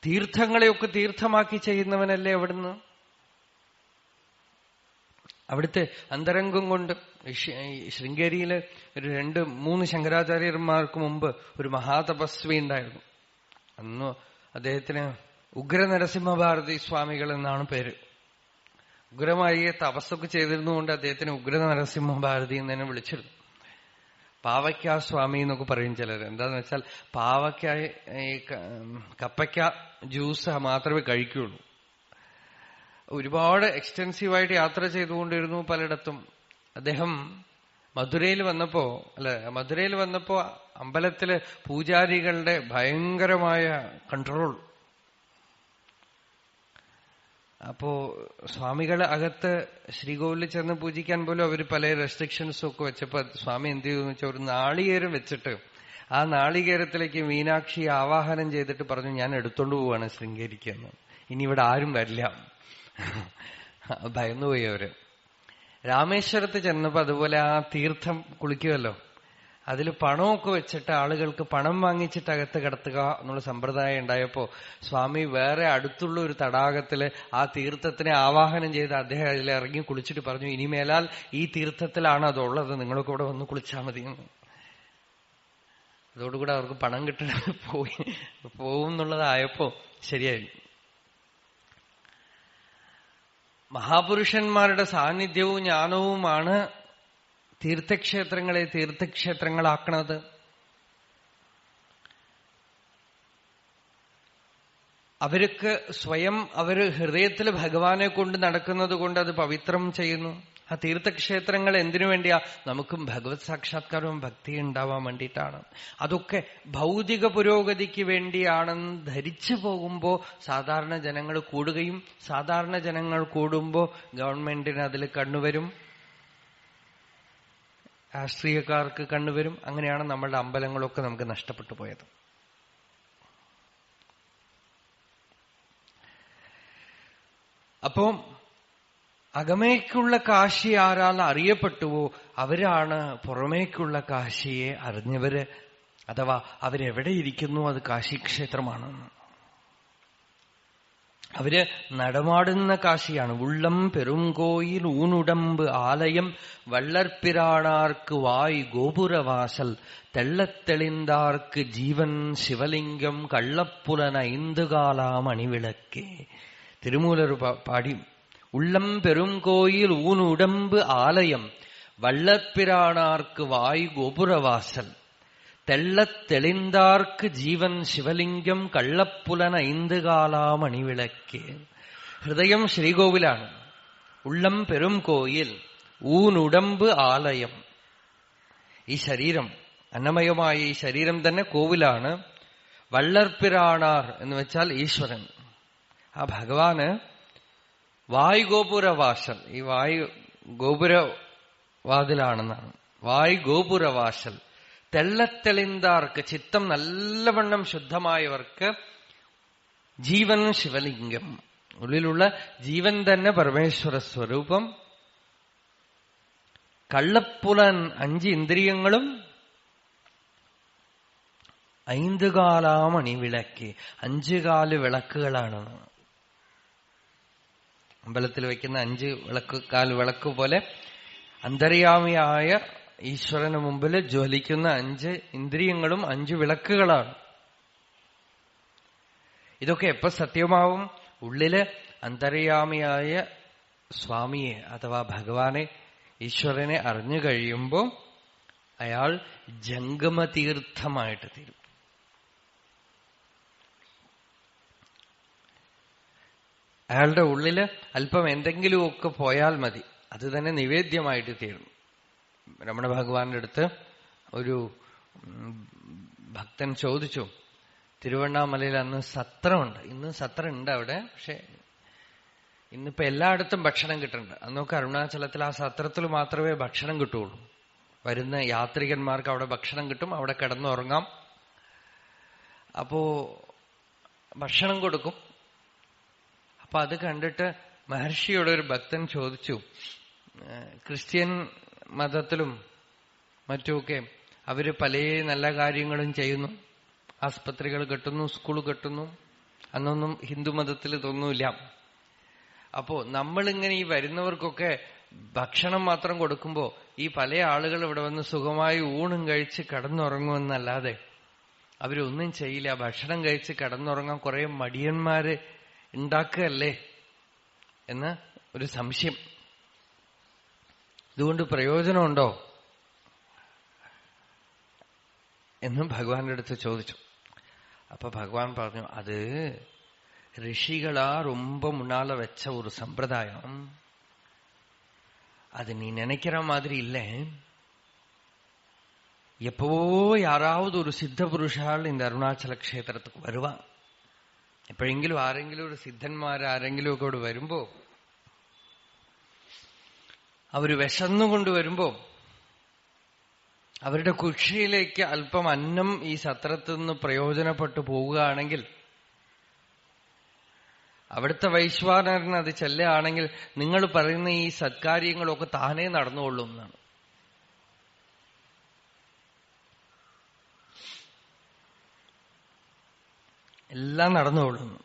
Speaker 2: തീർത്ഥങ്ങളെയൊക്കെ തീർത്ഥമാക്കി ചെയ്യുന്നവനല്ലേ അവിടുന്ന്? അവിടുത്തെ അന്തരംഗം കൊണ്ട് ശൃംഗേരിയില് ഒരു 2-3 ശങ്കരാചാര്യന്മാർക്ക് മുമ്പ് ഒരു മഹാതപസ്വി ഉണ്ടായിരുന്നു. അന്ന് അദ്ദേഹത്തിന് ഉഗ്രനരസിംഹഭാരതി സ്വാമികൾ എന്നാണ് പേര്. ഉഗ്രമായി തപസ്സൊക്കെ ചെയ്തിരുന്നുകൊണ്ട് അദ്ദേഹത്തിന് ഉഗ്രനരസിംഹഭാരതി എന്ന് തന്നെ വിളിച്ചിരുന്നു. പാവയ്ക്ക സ്വാമി എന്നൊക്കെ പറയും ചിലർ. എന്താന്ന് വെച്ചാൽ കപ്പയ്ക്ക ജ്യൂസ് മാത്രമേ കഴിക്കുള്ളൂ. ഒരുപാട് എക്സ്റ്റെൻസീവായിട്ട് യാത്ര ചെയ്തുകൊണ്ടിരുന്നു പലയിടത്തും. അദ്ദേഹം മധുരയിൽ വന്നപ്പോ അമ്പലത്തിലെ പൂജാരികളുടെ ഭയങ്കരമായ കൺട്രോൾ. അപ്പോ സ്വാമികൾ അകത്ത് ശ്രീകോവിലിൽ ചെന്ന് പൂജിക്കാൻ പോലും അവർ പല റെസ്ട്രിക്ഷൻസും ഒക്കെ വെച്ചപ്പോ സ്വാമി എന്ത് ചെയ്തെന്ന് വെച്ചാൽ ഒരു നാളികേരം വെച്ചിട്ട് ആ നാളികേരത്തിലേക്ക് മീനാക്ഷി ആവാഹനം ചെയ്തിട്ട് പറഞ്ഞു, ഞാൻ എടുത്തോണ്ട് പോവാണ് ശൃംഗേരിക്കെന്ന്, ഇനി ഇവിടെ ആരും വരില്ല. ഭയന്നുപോയി അവര്. രാമേശ്വരത്ത് ചെന്നപ്പോ അതുപോലെ ആ തീർത്ഥം കുളിക്കുമല്ലോ, അതിൽ പണമൊക്കെ വെച്ചിട്ട് ആളുകൾക്ക് പണം വാങ്ങിച്ചിട്ട് അകത്ത് കിടത്തുക എന്നുള്ള സമ്പ്രദായം ഉണ്ടായപ്പോ സ്വാമി വേറെ അടുത്തുള്ള ഒരു തടാകത്തില് ആ തീർത്ഥത്തിനെ ആവാഹനം ചെയ്ത് അദ്ദേഹം അതിൽ ഇറങ്ങി കുളിച്ചിട്ട് പറഞ്ഞു, ഇനിമേലാൽ ഈ തീർത്ഥത്തിലാണ് അതുള്ളത്, നിങ്ങളൊക്കെ ഇവിടെ വന്ന് കുളിച്ചാൽ മതിയെന്ന്. അതോടുകൂടെ അവർക്ക് പണം കിട്ടണത് പോവും എന്നുള്ളതായപ്പോ ശരിയായി. മഹാപുരുഷന്മാരുടെ സാന്നിധ്യവും ജ്ഞാനവുമാണ് തീർത്ഥക്ഷേത്രങ്ങളെ തീർത്ഥക്ഷേത്രങ്ങളാക്കണത്. അവർക്ക് സ്വയം അവര് ഹൃദയത്തിൽ ഭഗവാനെ കൊണ്ട് നടക്കുന്നത് കൊണ്ട് അത് പവിത്രം ചെയ്യുന്നു. ആ തീർത്ഥക്ഷേത്രങ്ങൾ എന്തിനു വേണ്ടിയാ? നമുക്കും ഭഗവത് സാക്ഷാത്കാരവും ഭക്തി ഉണ്ടാവാൻ വേണ്ടിയിട്ടാണ്. അതൊക്കെ ഭൗതിക പുരോഗതിക്ക് വേണ്ടിയാണെന്ന് ധരിച്ചു പോകുമ്പോ സാധാരണ ജനങ്ങൾ കൂടുകയും സാധാരണ ജനങ്ങൾ കൂടുമ്പോ ഗവൺമെന്റിന് അതിൽ കണ്ണുവരും, രാഷ്ട്രീയക്കാർക്ക് കണ്ണുവരും. അങ്ങനെയാണ് നമ്മളുടെ അമ്പലങ്ങളൊക്കെ നമുക്ക് നഷ്ടപ്പെട്ടു പോയത്. അപ്പോ അകമേക്കുള്ള കാശി ആരാൽ അറിയപ്പെട്ടുവോ അവരാണ് പുറമേക്കുള്ള കാശിയെ അറിഞ്ഞവര്. അഥവാ അവരെവിടെ ഇരിക്കുന്നു അത് കാശിക്ഷേത്രമാണ്. അവര് നടമാടുന്ന കാശിയാണ്. ഉള്ളം പെരുങ്കോയിൽ ഊനുടമ്പ് ആലയം വള്ളർപ്പിരാണാർക്ക് വായ് ഗോപുരവാസൽ തെള്ളത്തെളിന്താർക്ക് ജീവൻ ശിവലിംഗം കള്ളപ്പുലന ഐന്തുകാലാം അണിവിളക്കേ. തിരുമൂലർ പാടി, ഉള്ളം പെരുങ്കോയിൽ ഊനുടമ്പ് ആലയം വള്ളപ്പിരാണാർക്ക് വായ് ഗോപുരവാസൽ തെള്ളത്തെളിന്താർക്ക് ജീവൻ ശിവലിംഗം കള്ളപ്പുലൻ ഐന്തുകാലാം അണിവിളക്കേ. ഹൃദയം ശ്രീകോവിലാണ്. ഉള്ളം പെരുംകോയിൽ ഊനുടമ്പ് ആലയം. ഈ ശരീരം, അന്നമയമായ ഈ ശരീരം തന്നെ കോവിലാണ്. വള്ളർപ്പിരാണാർ എന്ന് വെച്ചാൽ ഈശ്വരൻ. ആ ഭഗവാന് വായ് ഗോപുരവാസൽ, ഈ വായു ഗോപുരവാതിലാണെന്നാണ്. വായ് ഗോപുരവാസൽ തെള്ളത്തെളിന്താർക്ക്, ചിത്തം നല്ലവണ്ണം ശുദ്ധമായവർക്ക് ജീവൻ ശിവലിംഗം, ഉള്ളിലുള്ള ജീവൻ തന്നെ പരമേശ്വര സ്വരൂപം. കള്ളപ്പുലൻ 5 ഇന്ദ്രിയങ്ങളും ഐന്തുകാലാം അണിവിളക്ക്, 5 കാല് വിളക്കുകളാണ്. അമ്പലത്തിൽ വയ്ക്കുന്ന 5 കാൽ വിളക്ക് പോലെ അന്തര്യാമിയായ ഈശ്വരന് മുമ്പിൽ ജ്വലിക്കുന്ന 5 ഇന്ദ്രിയങ്ങളും 5 വിളക്കുകളാണ്. ഇതൊക്കെ എപ്പോ സത്യമാവും? ഉള്ളില് അന്തര്യാമിയായ സ്വാമിയെ അഥവാ ഭഗവാനെ, ഈശ്വരനെ അറിഞ്ഞു കഴിയുമ്പോൾ അയാൾ ജംഗമതീർത്ഥമായിട്ട് തീരും. അയാളുടെ ഉള്ളില് അല്പം എന്തെങ്കിലുമൊക്കെ പോയാൽ മതി, അത് തന്നെ നിവേദ്യമായിട്ട് തീരും. രമണ ഭഗവാന്റെ അടുത്ത് ഒരു ഭക്തൻ ചോദിച്ചു, തിരുവണ്ണാമലയിൽ അന്ന് സത്രമുണ്ട്, ഇന്ന് സത്രം ഉണ്ട് അവിടെ, പക്ഷെ ഇന്നിപ്പോ എല്ലായിടത്തും ഭക്ഷണം കിട്ടുന്നുണ്ട്. അന്നൊക്കെ അരുണാചലത്തിൽ ആ സത്രത്തിൽ മാത്രമേ ഭക്ഷണം കിട്ടുള്ളൂ. വരുന്ന യാത്രികന്മാർക്ക് അവിടെ ഭക്ഷണം കിട്ടും, അവിടെ കിടന്നുറങ്ങാം. അപ്പോ ഭക്ഷണം കൊടുക്കും. അപ്പൊ അത് കണ്ടിട്ട് മഹർഷിയോട് ഒരു ഭക്തൻ ചോദിച്ചു, ക്രിസ്ത്യൻ മതത്തിലും മറ്റുമൊക്കെ അവര് പല നല്ല കാര്യങ്ങളും ചെയ്യുന്നു, ആസ്പത്രികൾ കെട്ടുന്നു, സ്കൂൾ കെട്ടുന്നു. അന്നൊന്നും ഹിന്ദു മതത്തിൽ ഇതൊന്നുമില്ല. അപ്പോ നമ്മളിങ്ങനെ ഈ വരുന്നവർക്കൊക്കെ ഭക്ഷണം മാത്രം കൊടുക്കുമ്പോ ഈ പല ആളുകൾ ഇവിടെ വന്ന് സുഖമായി ഊണും കഴിച്ച് കിടന്നുറങ്ങുമെന്നല്ലാതെ അവരൊന്നും ചെയ്യില്ല. ഭക്ഷണം കഴിച്ച് കിടന്നുറങ്ങാൻ കുറെ മടിയന്മാര് ഉണ്ടാക്കുകയല്ലേ എന്ന് ഒരു സംശയം. ഇതുകൊണ്ട് പ്രയോജനമുണ്ടോ എന്നും ഭഗവാന്റെ അടുത്ത് ചോദിച്ചു. അപ്പൊ ഭഗവാൻ പറഞ്ഞു, അത് ரிஷிகளா ரொம்ப முன்னால வச்ச ஒரு சம்பிரதாயம். அது நீ நினைக்கிற மாதிரி இல்லை. எப்பவோ யாராவது ஒரு சித்த புருஷால் இந்த அருணாச்சல க்ஷேத்திரத்துக்கு வருவான். എപ്പോഴെങ്കിലും ആരെങ്കിലും ഒരു സിദ്ധന്മാരാരെങ്കിലും ഒക്കെ ഇവിടെ വരുമ്പോ, അവര് വിശന്നുകൊണ്ട് വരുമ്പോ അവരുടെ കുക്ഷിയിലേക്ക് അല്പം അന്നം ഈ സത്രത്തിൽ നിന്ന് പ്രയോജനപ്പെട്ടു പോവുകയാണെങ്കിൽ, അവിടുത്തെ വൈശ്വാനരന് അത് ചെല്ലുകയാണെങ്കിൽ നിങ്ങൾ പറയുന്ന ഈ സത്കാര്യങ്ങളൊക്കെ താനേ നടന്നുകൊള്ളും എന്നാണ്. എല്ലാം നടന്നുകൊള്ളുന്നു.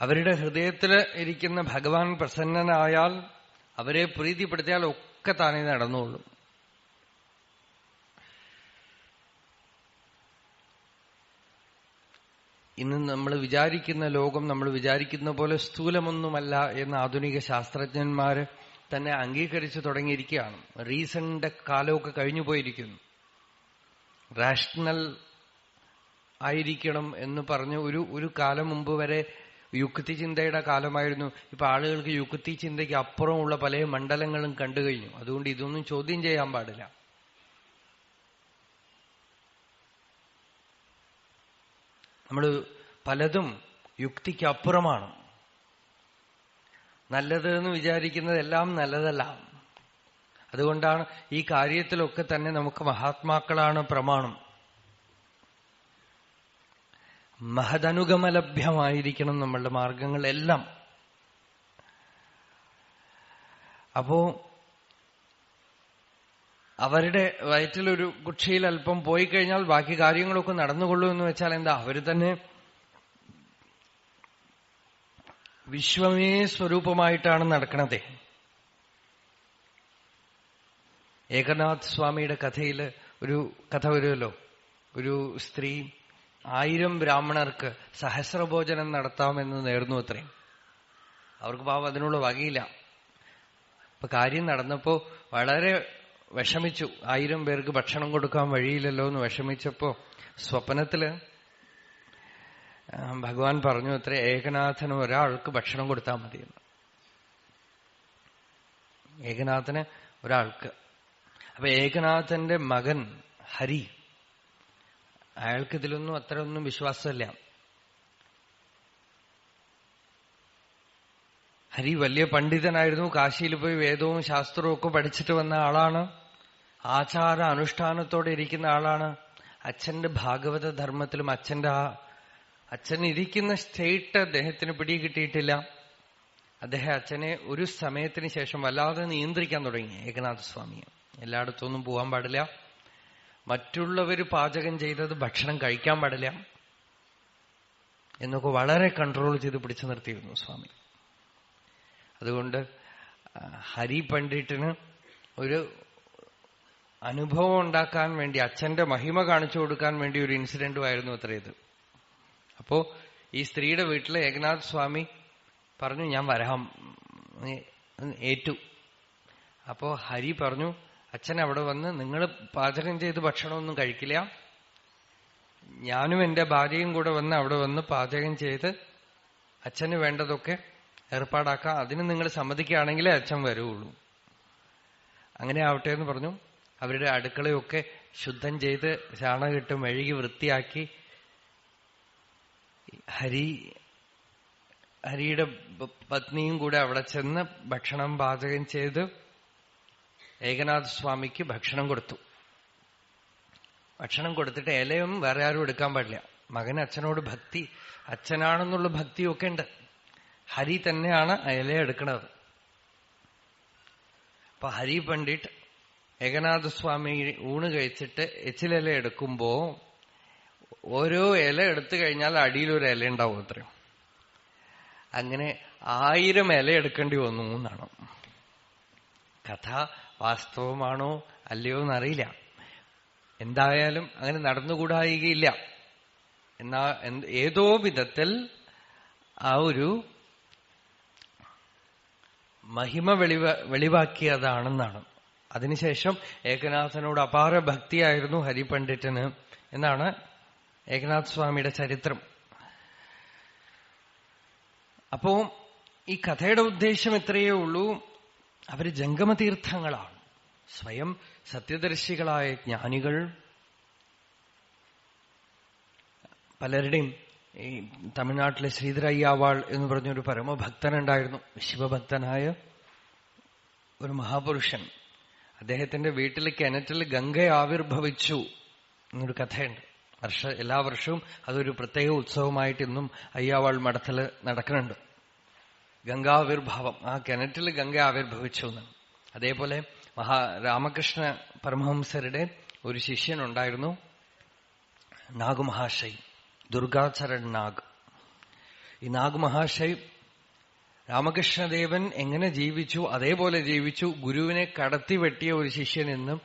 Speaker 2: അവരുടെ ഹൃദയത്തിൽ ഇരിക്കുന്ന ഭഗവാൻ പ്രസന്നനായാൽ, അവരെ പ്രീതിപ്പെടുത്തിയാൽ ഒക്കെ താനേ നടന്നുകൊള്ളും. ഇന്ന് നമ്മൾ വിചാരിക്കുന്ന ലോകം നമ്മൾ വിചാരിക്കുന്ന പോലെ സ്ഥൂലമൊന്നുമല്ല എന്ന് ആധുനിക ശാസ്ത്രജ്ഞന്മാര് തന്നെ അംഗീകരിച്ചു തുടങ്ങിയിരിക്കുകയാണ്. റീസണിന്റെ കാലമൊക്കെ കഴിഞ്ഞു പോയിരിക്കുന്നു. റാഷണൽ ആയിരിക്കണം എന്ന് പറഞ്ഞ് ഒരു കാലം മുമ്പ് വരെ യുക്തി ചിന്തയുടെ കാലമായിരുന്നു. ഇപ്പൊ ആളുകൾക്ക് യുക്തി ചിന്തയ്ക്ക് അപ്പുറമുള്ള പല മണ്ഡലങ്ങളും കണ്ടു കഴിഞ്ഞു. അതുകൊണ്ട് ഇതൊന്നും ചോദ്യം ചെയ്യാൻ പാടില്ല. നമ്മൾ പലതും യുക്തിക്ക് അപ്പുറമാണ്. നല്ലത് എന്ന് വിചാരിക്കുന്നതെല്ലാം നല്ലതല്ല. അതുകൊണ്ടാണ് ഈ കാര്യത്തിലൊക്കെ തന്നെ നമുക്ക് മഹാത്മാക്കളാണ് പ്രമാണം. മഹദനുഗമലഭ്യമായിരിക്കണം നമ്മളുടെ മാർഗങ്ങളെല്ലാം. അപ്പോ അവരുടെ വയറ്റിലൊരു കുക്ഷിയിൽ അല്പം പോയി കഴിഞ്ഞാൽ ബാക്കി കാര്യങ്ങളൊക്കെ നടന്നുകൊള്ളൂ എന്ന് വെച്ചാൽ എന്താ? അവര് തന്നെ വിശ്വമേ സ്വരൂപമായിട്ടാണ് നടക്കണത്. ഏകനാഥ് സ്വാമിയുടെ കഥയിൽ ഒരു കഥ വരുമല്ലോ. ഒരു സ്ത്രീ 1000 ബ്രാഹ്മണർക്ക് സഹസ്രഭോജനം നടത്താമെന്ന് നേർന്നു അത്രയും. അവർക്ക് പാവം അതിനുള്ള വകയില്ല. അപ്പൊ കാര്യം നടന്നപ്പോ വളരെ വിഷമിച്ചു. 1000 പേർക്ക് ഭക്ഷണം കൊടുക്കാൻ വഴിയില്ലല്ലോ എന്ന് വിഷമിച്ചപ്പോ സ്വപ്നത്തില് ഭഗവാൻ പറഞ്ഞു അത്ര, ഏകനാഥന് ഒരാൾക്ക് ഭക്ഷണം കൊടുത്താൽ മതിയെന്ന്. ഏകനാഥന് ഒരാൾക്ക്. അപ്പൊ ഏകനാഥന്റെ മകൻ ഹരി, അയാൾക്ക് ഇതിലൊന്നും അത്ര ഒന്നും വിശ്വാസമില്ല. ഹരി വലിയ പണ്ഡിതനായിരുന്നു. കാശിയിൽ പോയി വേദവും ശാസ്ത്രവും ഒക്കെ പഠിച്ചിട്ട് വന്ന ആളാണ്. ആചാര അനുഷ്ഠാനത്തോടെ ഇരിക്കുന്ന ആളാണ്. അച്ഛന്റെ ഭാഗവത ധർമ്മത്തിലും അച്ഛൻ ഇരിക്കുന്ന സ്റ്റേറ്റ് അദ്ദേഹത്തിന് പിടികിട്ടിയിട്ടില്ല. അദ്ദേഹം അച്ഛനെ ഒരു സമയത്തിന് ശേഷം വല്ലാതെ നിയന്ത്രിക്കാൻ തുടങ്ങി. ഏകനാഥസ്വാമിയെ എല്ലായിടത്തൊന്നും പോകാൻ പാടില്ല, മറ്റുള്ളവർ പാചകം ചെയ്തത് ഭക്ഷണം കഴിക്കാൻ പാടില്ല എന്നൊക്കെ വളരെ കൺട്രോൾ ചെയ്ത് പിടിച്ചു നിർത്തിയിരുന്നു സ്വാമി. അതുകൊണ്ട് ഹരി പണ്ഡിറ്റിന് ഒരു അനുഭവം ഉണ്ടാക്കാൻ വേണ്ടി, അച്ഛന്റെ മഹിമ കാണിച്ചു കൊടുക്കാൻ വേണ്ടി ഒരു ഇൻസിഡന്റുമായിരുന്നു അത്ര ഇത്. അപ്പോ ഈ സ്ത്രീയുടെ വീട്ടിൽ ഏകനാഥ് സ്വാമി പറഞ്ഞു, ഞാൻ വരാം, ഏറ്റു. അപ്പോ ഹരി പറഞ്ഞു, അച്ഛൻ അവിടെ വന്ന് നിങ്ങൾ പാചകം ചെയ്ത് ഭക്ഷണമൊന്നും കഴിക്കില്ല, ഞാനും എന്റെ ഭാര്യയും കൂടെ വന്ന് അവിടെ വന്ന് പാചകം ചെയ്ത് അച്ഛന് വേണ്ടതൊക്കെ ഏർപ്പാടാക്കാം, അതിന് നിങ്ങൾ സമ്മതിക്കുകയാണെങ്കിലേ അച്ഛൻ വരുള്ളൂ. അങ്ങനെ ആവട്ടെ എന്ന് പറഞ്ഞു. അവരുടെ അടുക്കളയൊക്കെ ശുദ്ധം ചെയ്ത് ചാണകിട്ട് മെഴുകി വൃത്തിയാക്കി ഹരിയുടെ പത്നിയും കൂടെ അവിടെ ചെന്ന് ഭക്ഷണം പാചകം ചെയ്ത് ഏകനാഥ് സ്വാമിക്ക് ഭക്ഷണം കൊടുത്തു. ഭക്ഷണം കൊടുത്തിട്ട് ഇലയും വേറെ ആരും എടുക്കാൻ പാടില്ല. മകന് അച്ഛനോട് ഭക്തി, അച്ഛനാണെന്നുള്ള ഭക്തിയൊക്കെ ഉണ്ട്. ഹരി തന്നെയാണ് ഇല എടുക്കുന്നത്. അപ്പൊ ഹരി പണ്ഡിറ്റ് ഏകനാഥസ്വാമി ഊണ് കഴിച്ചിട്ട് എച്ചിലില എടുക്കുമ്പോ ഓരോ ഇല എടുത്തു കഴിഞ്ഞാൽ അടിയിലൊരു ഇല ഉണ്ടാവും അത്രയും. അങ്ങനെ 1000 ഇല എടുക്കേണ്ടി വന്നു എന്നാണ്. കഥ വാസ്തവമാണോ അല്ലയോ എന്നറിയില്ല. എന്തായാലും അങ്ങനെ നടന്നുകൂടായികയില്ല. എന്നാ ഏതോ വിധത്തിൽ ആ ഒരു മഹിമ വെളിവാക്കിയതാണെന്നാണ്. അതിനുശേഷം ഏകനാഥനോട് അപാര ഭക്തിയായിരുന്നു ഹരിപണ്ഡിറ്റന് എന്നാണ് ഏകനാഥ് സ്വാമിയുടെ ചരിത്രം. അപ്പോ ഈ കഥയുടെ ഉദ്ദേശം ഇത്രയേ ഉള്ളൂ. അവര് ജംഗമതീർത്ഥങ്ങളാണ്, സ്വയം സത്യദർശികളായ ജ്ഞാനികൾ. പലരുടെയും ഈ തമിഴ്നാട്ടിലെ ശ്രീധരയ്യാവാൾ എന്ന് പറഞ്ഞൊരു പരമഭക്തനുണ്ടായിരുന്നു, ശിവഭക്തനായ ഒരു മഹാപുരുഷൻ. അദ്ദേഹത്തിന്റെ വീട്ടിൽ കിണറ്റിൽ ഗംഗ ആവിർഭവിച്ചു എന്നൊരു കഥയുണ്ട്. എല്ലാ വർഷവും അതൊരു പ്രത്യേക ഉത്സവമായിട്ട് ഇന്നും അയ്യാവാൾ മഠത്തിൽ നടക്കുന്നുണ്ട്. ഗംഗാവിർഭാവം, ആ കിണറ്റിൽ ഗംഗ ആവിർഭവിച്ചു എന്ന്. അതേപോലെ രാമകൃഷ്ണ പരമഹംസരുടെ ഒരു ശിഷ്യനുണ്ടായിരുന്നു, നാഗ് മഹാശയ്, ദുർഗാചരൺ നാഗ്. ഈ നാഗ് മഹാശയ് രാമകൃഷ്ണദേവൻ എങ്ങനെ ജീവിച്ചു അതേപോലെ ജീവിച്ചു. ഗുരുവിനെ കടത്തി വെട്ടിയ ഒരു ശിഷ്യൻ എന്നും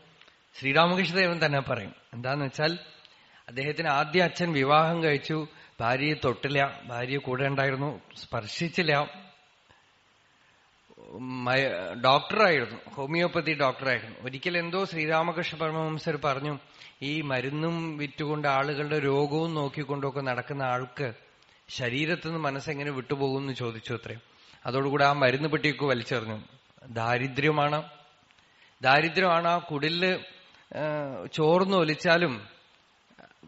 Speaker 2: ശ്രീരാമകൃഷ്ണദേവൻ തന്നെ പറയും. എന്താന്ന് വെച്ചാൽ അദ്ദേഹത്തിന് ആദ്യ അച്ഛൻ വിവാഹം കഴിച്ചു, ഭാര്യയെ തൊട്ടില്ല, ഭാര്യ കൂടെ ഉണ്ടായിരുന്നു, സ്പർശിച്ചില്ല. ഡോക്ടറായിരുന്നു, ഹോമിയോപ്പതി ഡോക്ടറായിരുന്നു. ഒരിക്കൽ എന്തോ ശ്രീരാമകൃഷ്ണ പരമഹംസർ പറഞ്ഞു, ഈ മരുന്നും വിറ്റുകൊണ്ട് ആളുകളുടെ രോഗവും നോക്കിക്കൊണ്ടൊക്കെ നടക്കുന്ന ആൾക്ക് ശരീരത്തിൽ നിന്ന് മനസ്സെങ്ങനെ വിട്ടുപോകും എന്ന് ചോദിച്ചു അത്രയും. അതോടുകൂടെ ആ മരുന്ന് പെട്ടിയൊക്കെ വലിച്ചെറിഞ്ഞു. ദാരിദ്ര്യമാണ് ആ കുടില് ചോർന്ന് ഒലിച്ചാലും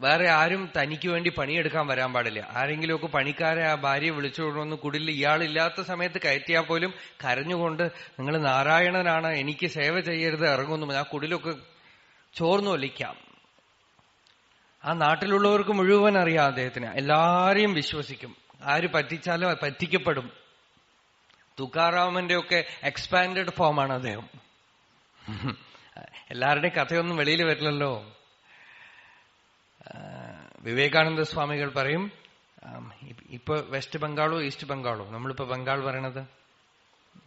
Speaker 2: വേറെ ആരും തനിക്ക് വേണ്ടി പണിയെടുക്കാൻ വരാൻ പാടില്ല. ആരെങ്കിലുമൊക്കെ പണിക്കാരെ ആ ഭാര്യയെ വിളിച്ചുകൊണ്ടുവന്ന് കുടിലിൽ ഇയാളില്ലാത്ത സമയത്ത് കയറ്റിയാൽ പോലും കരഞ്ഞുകൊണ്ട്, നിങ്ങൾ നാരായണനാണ്, എനിക്ക് സേവ ചെയ്യരുത്, ഇറങ്ങുന്നു. ആ കുടിലൊക്കെ ചോർന്ന് ഒലിക്കാം. ആ നാട്ടിലുള്ളവർക്ക് മുഴുവൻ അറിയാം അദ്ദേഹത്തിന്, എല്ലാരെയും വിശ്വസിക്കും. ആര് പറ്റിച്ചാലും പറ്റിക്കപ്പെടും. തുക്കാറാമന്റെ ഒക്കെ എക്സ്പാൻഡഡ് ഫോമാണ് അദ്ദേഹം. എല്ലാവരുടെയും കഥയൊന്നും വെളിയിൽ വരില്ലല്ലോ. വിവേകാനന്ദ സ്വാമികൾ പറയും, ഇപ്പൊ വെസ്റ്റ് ബംഗാളോ ഈസ്റ്റ് ബംഗാളോ, നമ്മളിപ്പോ ബംഗാൾ പറയണത്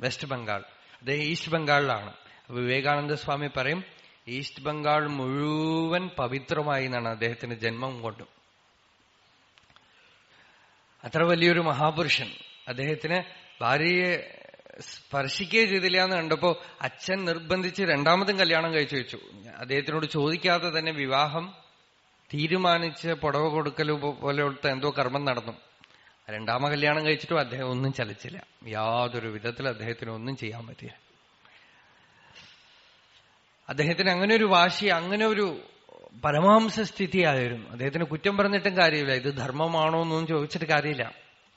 Speaker 2: വെസ്റ്റ് ബംഗാൾ, അദ്ദേഹം ഈസ്റ്റ് ബംഗാളിലാണ്. വിവേകാനന്ദ സ്വാമി പറയും, ഈസ്റ്റ് ബംഗാൾ മുഴുവൻ പവിത്രമായി എന്നാണ് അദ്ദേഹത്തിന്റെ ജന്മം കൊണ്ട്. അത്ര വലിയൊരു മഹാപുരുഷൻ. അദ്ദേഹത്തിന് ഭാര്യയെ സ്പർശിക്കുകയെ ചെയ്തില്ല എന്ന് കണ്ടപ്പോ അച്ഛൻ നിർബന്ധിച്ച് രണ്ടാമതും കല്യാണം കഴിച്ചു വെച്ചു. അദ്ദേഹത്തിനോട് ചോദിക്കാതെ തന്നെ വിവാഹം തീരുമാനിച്ച് പുടവ കൊടുക്കൽ പോലെയുള്ള എന്തോ കർമ്മം നടന്നു. രണ്ടാമ കല്യാണം കഴിച്ചിട്ടും അദ്ദേഹം ഒന്നും ചലിച്ചില്ല. യാതൊരു വിധത്തിൽ അദ്ദേഹത്തിന് ഒന്നും ചെയ്യാൻ പറ്റില്ല. അദ്ദേഹത്തിന് അങ്ങനെ ഒരു വാശി, അങ്ങനെ ഒരു പരമഹംസ സ്ഥിതിയായിരുന്നു. അദ്ദേഹത്തിന് കുറ്റം പറഞ്ഞിട്ടും കാര്യമില്ല. ഇത് ധർമ്മമാണോ എന്നൊന്നും ചോദിച്ചിട്ട് കാര്യമില്ല.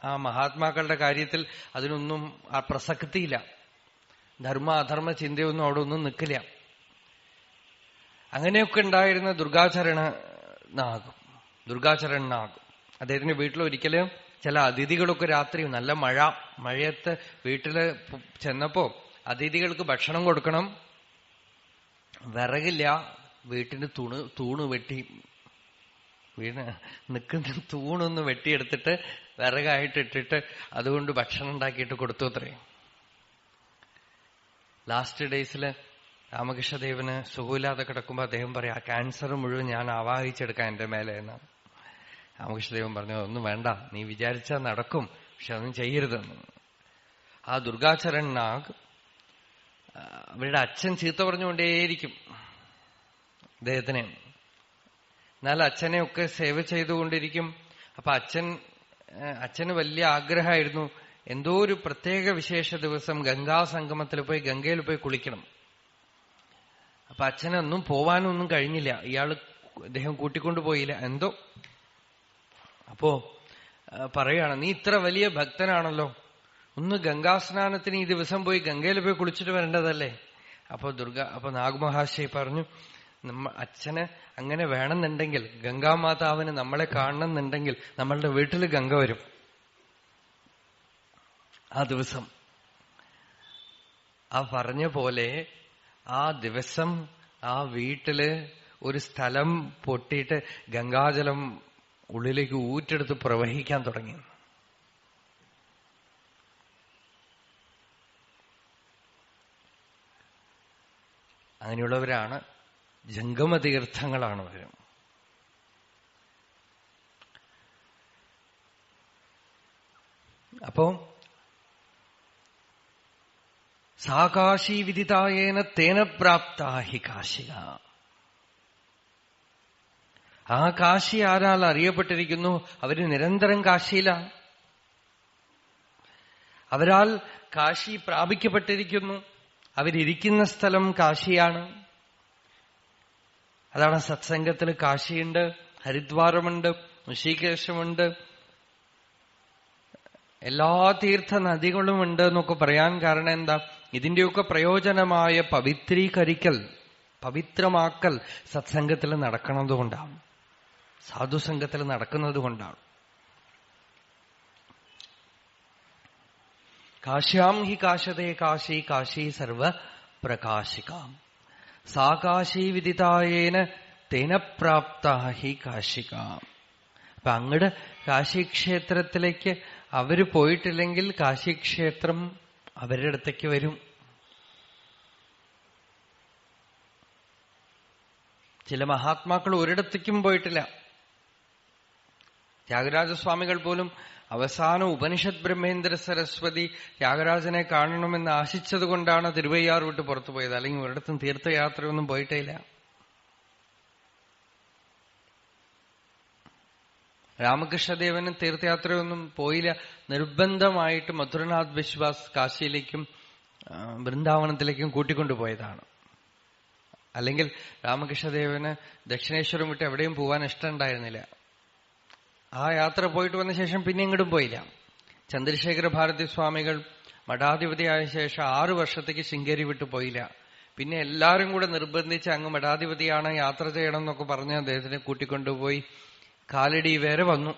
Speaker 2: ആ മഹാത്മാക്കളുടെ കാര്യത്തിൽ അതിനൊന്നും ആ പ്രസക്തിയില്ല. ധർമ്മ അധർമ്മ ചിന്തയൊന്നും അവിടെ ഒന്നും നിൽക്കില്ല. അങ്ങനെയൊക്കെ ഉണ്ടായിരുന്ന ദുർഗാചരൺ നാഗ് അദ്ദേഹത്തിന്റെ വീട്ടിൽ ഒരിക്കലും ചില അതിഥികളൊക്കെ രാത്രി നല്ല മഴയത്ത് വീട്ടില് ചെന്നപ്പോ അതിഥികൾക്ക് ഭക്ഷണം കൊടുക്കണം, വിറകില്ല, വീട്ടിന് തൂണ് വെട്ടി, വീണ് നിൽക്കുന്ന തൂണൊന്ന് വെട്ടിയെടുത്തിട്ട് വിറകായിട്ട് ഇട്ടിട്ട് അതുകൊണ്ട് ഭക്ഷണം ഉണ്ടാക്കിയിട്ട് കൊടുത്തു അത്രയും. ലാസ്റ്റ് ഡേയ്സില് രാമകൃഷ്ണദേവന് സുഖമില്ലാതെ കിടക്കുമ്പോ അദ്ദേഹം പറയാം, ആ ക്യാൻസർ മുഴുവൻ ഞാൻ ആവാഹിച്ചെടുക്കാൻ എന്റെ മേലെ എന്നാണ്. രാമകൃഷ്ണദേവൻ പറഞ്ഞു, ഒന്നും വേണ്ട, നീ വിചാരിച്ചാൽ നടക്കും, പക്ഷെ അതൊന്നും ചെയ്യരുതെന്ന്. ആ ദുർഗാചരൺ നാഗ് അവരുടെ അച്ഛൻ ചീത്ത പറഞ്ഞുകൊണ്ടേയിരിക്കും അദ്ദേഹത്തിനെ. എന്നാൽ അച്ഛനെയൊക്കെ സേവ ചെയ്തുകൊണ്ടിരിക്കും. അപ്പൊ അച്ഛന് വലിയ ആഗ്രഹമായിരുന്നു, എന്തോ ഒരു പ്രത്യേക വിശേഷ ദിവസം ഗംഗാസംഗമത്തിൽ പോയി ഗംഗയിൽ പോയി കുളിക്കണം. അപ്പൊ അച്ഛനൊന്നും പോവാനൊന്നും കഴിഞ്ഞില്ല. അദ്ദേഹം കൂട്ടിക്കൊണ്ടുപോയില്ല എന്തോ. അപ്പോ പറയാണ്, നീ ഇത്ര വലിയ ഭക്തനാണല്ലോ, ഒന്ന് ഗംഗാസ്നാനത്തിന് ഈ ദിവസം പോയി ഗംഗയിൽ പോയി കുളിച്ചിട്ട് വരേണ്ടതല്ലേ? അപ്പൊ നാഗമഹാശയ പറഞ്ഞു, അച്ഛന് അങ്ങനെ വേണമെന്നുണ്ടെങ്കിൽ, ഗംഗാമാതാവിന് നമ്മളെ കാണണമെന്നുണ്ടെങ്കിൽ നമ്മളുടെ വീട്ടിൽ ഗംഗ വരും ആ ദിവസം. ആ പറഞ്ഞ പോലെ ആ ദിവസം ആ വീട്ടില് ഒരു സ്ഥലം പൊട്ടിയിട്ട് ഗംഗാജലം ഉള്ളിലേക്ക് ഊറ്റെടുത്ത് പ്രവഹിക്കാൻ തുടങ്ങി. അങ്ങനെയുള്ളവരാണ് ജംഗമതീർത്ഥങ്ങളാണ് വരും. അപ്പോ സാ കാശി വിദിതായേന തേന പ്രാപ്താ ഹി കാശിക. ആ കാശി ആരാൽ അറിയപ്പെട്ടിരിക്കുന്നു, അവര് നിരന്തരം കാശിയിലാണ്. അവരാൽ കാശി പ്രാപിക്കപ്പെട്ടിരിക്കുന്നു. അവരിയ്ക്കുന്ന സ്ഥലം കാശിയാണ്. അതാണ് സത്സംഗത്തിൽ കാശിയുണ്ട്, ഹരിദ്വാരമുണ്ട്, ഋഷികേശമുണ്ട്, എല്ലാ തീർത്ഥ നദികളും ഉണ്ട് എന്നൊക്കെ പറയാൻ കാരണം എന്താ? ഇതിന്റെയൊക്കെ പ്രയോജനമായ പവിത്രീകരിക്കൽ, പവിത്രമാക്കൽ സത്സംഗത്തിൽ നടക്കുന്നത് കൊണ്ടാണ്, സാധുസംഗത്തിൽ നടക്കുന്നത് കൊണ്ടാണ്. കാശ്യാം ഹി കാശതേ കാശി കാശി സർവ പ്രകാശികാം സാ കാശി വിദിതായേന തേന പ്രാപ്ത ഹി കാശികാം. അപ്പൊ അങ്ങട് കാശിക്ഷേത്രത്തിലേക്ക് അവര് പോയിട്ടില്ലെങ്കിൽ കാശിക്ഷേത്രം അവരുടെ അടുത്തേക്ക് വരും. ചില മഹാത്മാക്കൾ ഒരിടത്തേക്കും പോയിട്ടില്ല. ത്യാഗരാജസ്വാമികൾ പോലും അവസാനം ഉപനിഷത് ബ്രഹ്മേന്ദ്ര സരസ്വതി ത്യാഗരാജനെ കാണണമെന്ന് ആശിച്ചത് കൊണ്ടാണ് തിരുവയ്യാർ വിട്ട് പുറത്തു പോയത്. അല്ലെങ്കിൽ ഒരിടത്തും തീർത്ഥയാത്രയൊന്നും പോയിട്ടില്ല. രാമകൃഷ്ണദേവനും തീർത്ഥയാത്രയൊന്നും പോയില്ല. നിർബന്ധമായിട്ട് മധുരനാഥ് വിശ്വാസ് കാശിയിലേക്കും വൃന്ദാവനത്തിലേക്കും കൂട്ടിക്കൊണ്ടുപോയതാണ്. അല്ലെങ്കിൽ രാമകൃഷ്ണദേവന് ദക്ഷിണേശ്വരം വിട്ട് എവിടെയും പോവാൻ ഇഷ്ടമുണ്ടായിരുന്നില്ല. ആ യാത്ര പോയിട്ട് വന്ന ശേഷം പിന്നെ എങ്ങോട്ടും പോയില്ല. ചന്ദ്രശേഖര ഭാരതി സ്വാമികൾ മഠാധിപതിയായ ശേഷം 6 വർഷത്തേക്ക് ശൃംഗേരി വിട്ടു പോയില്ല. പിന്നെ എല്ലാവരും കൂടെ നിർബന്ധിച്ച് അങ്ങ് മഠാധിപതിയാണ്, യാത്ര ചെയ്യണം എന്നൊക്കെ പറഞ്ഞ് അദ്ദേഹത്തിനെ കൂട്ടിക്കൊണ്ടുപോയി. കാലടി വരെ വന്നു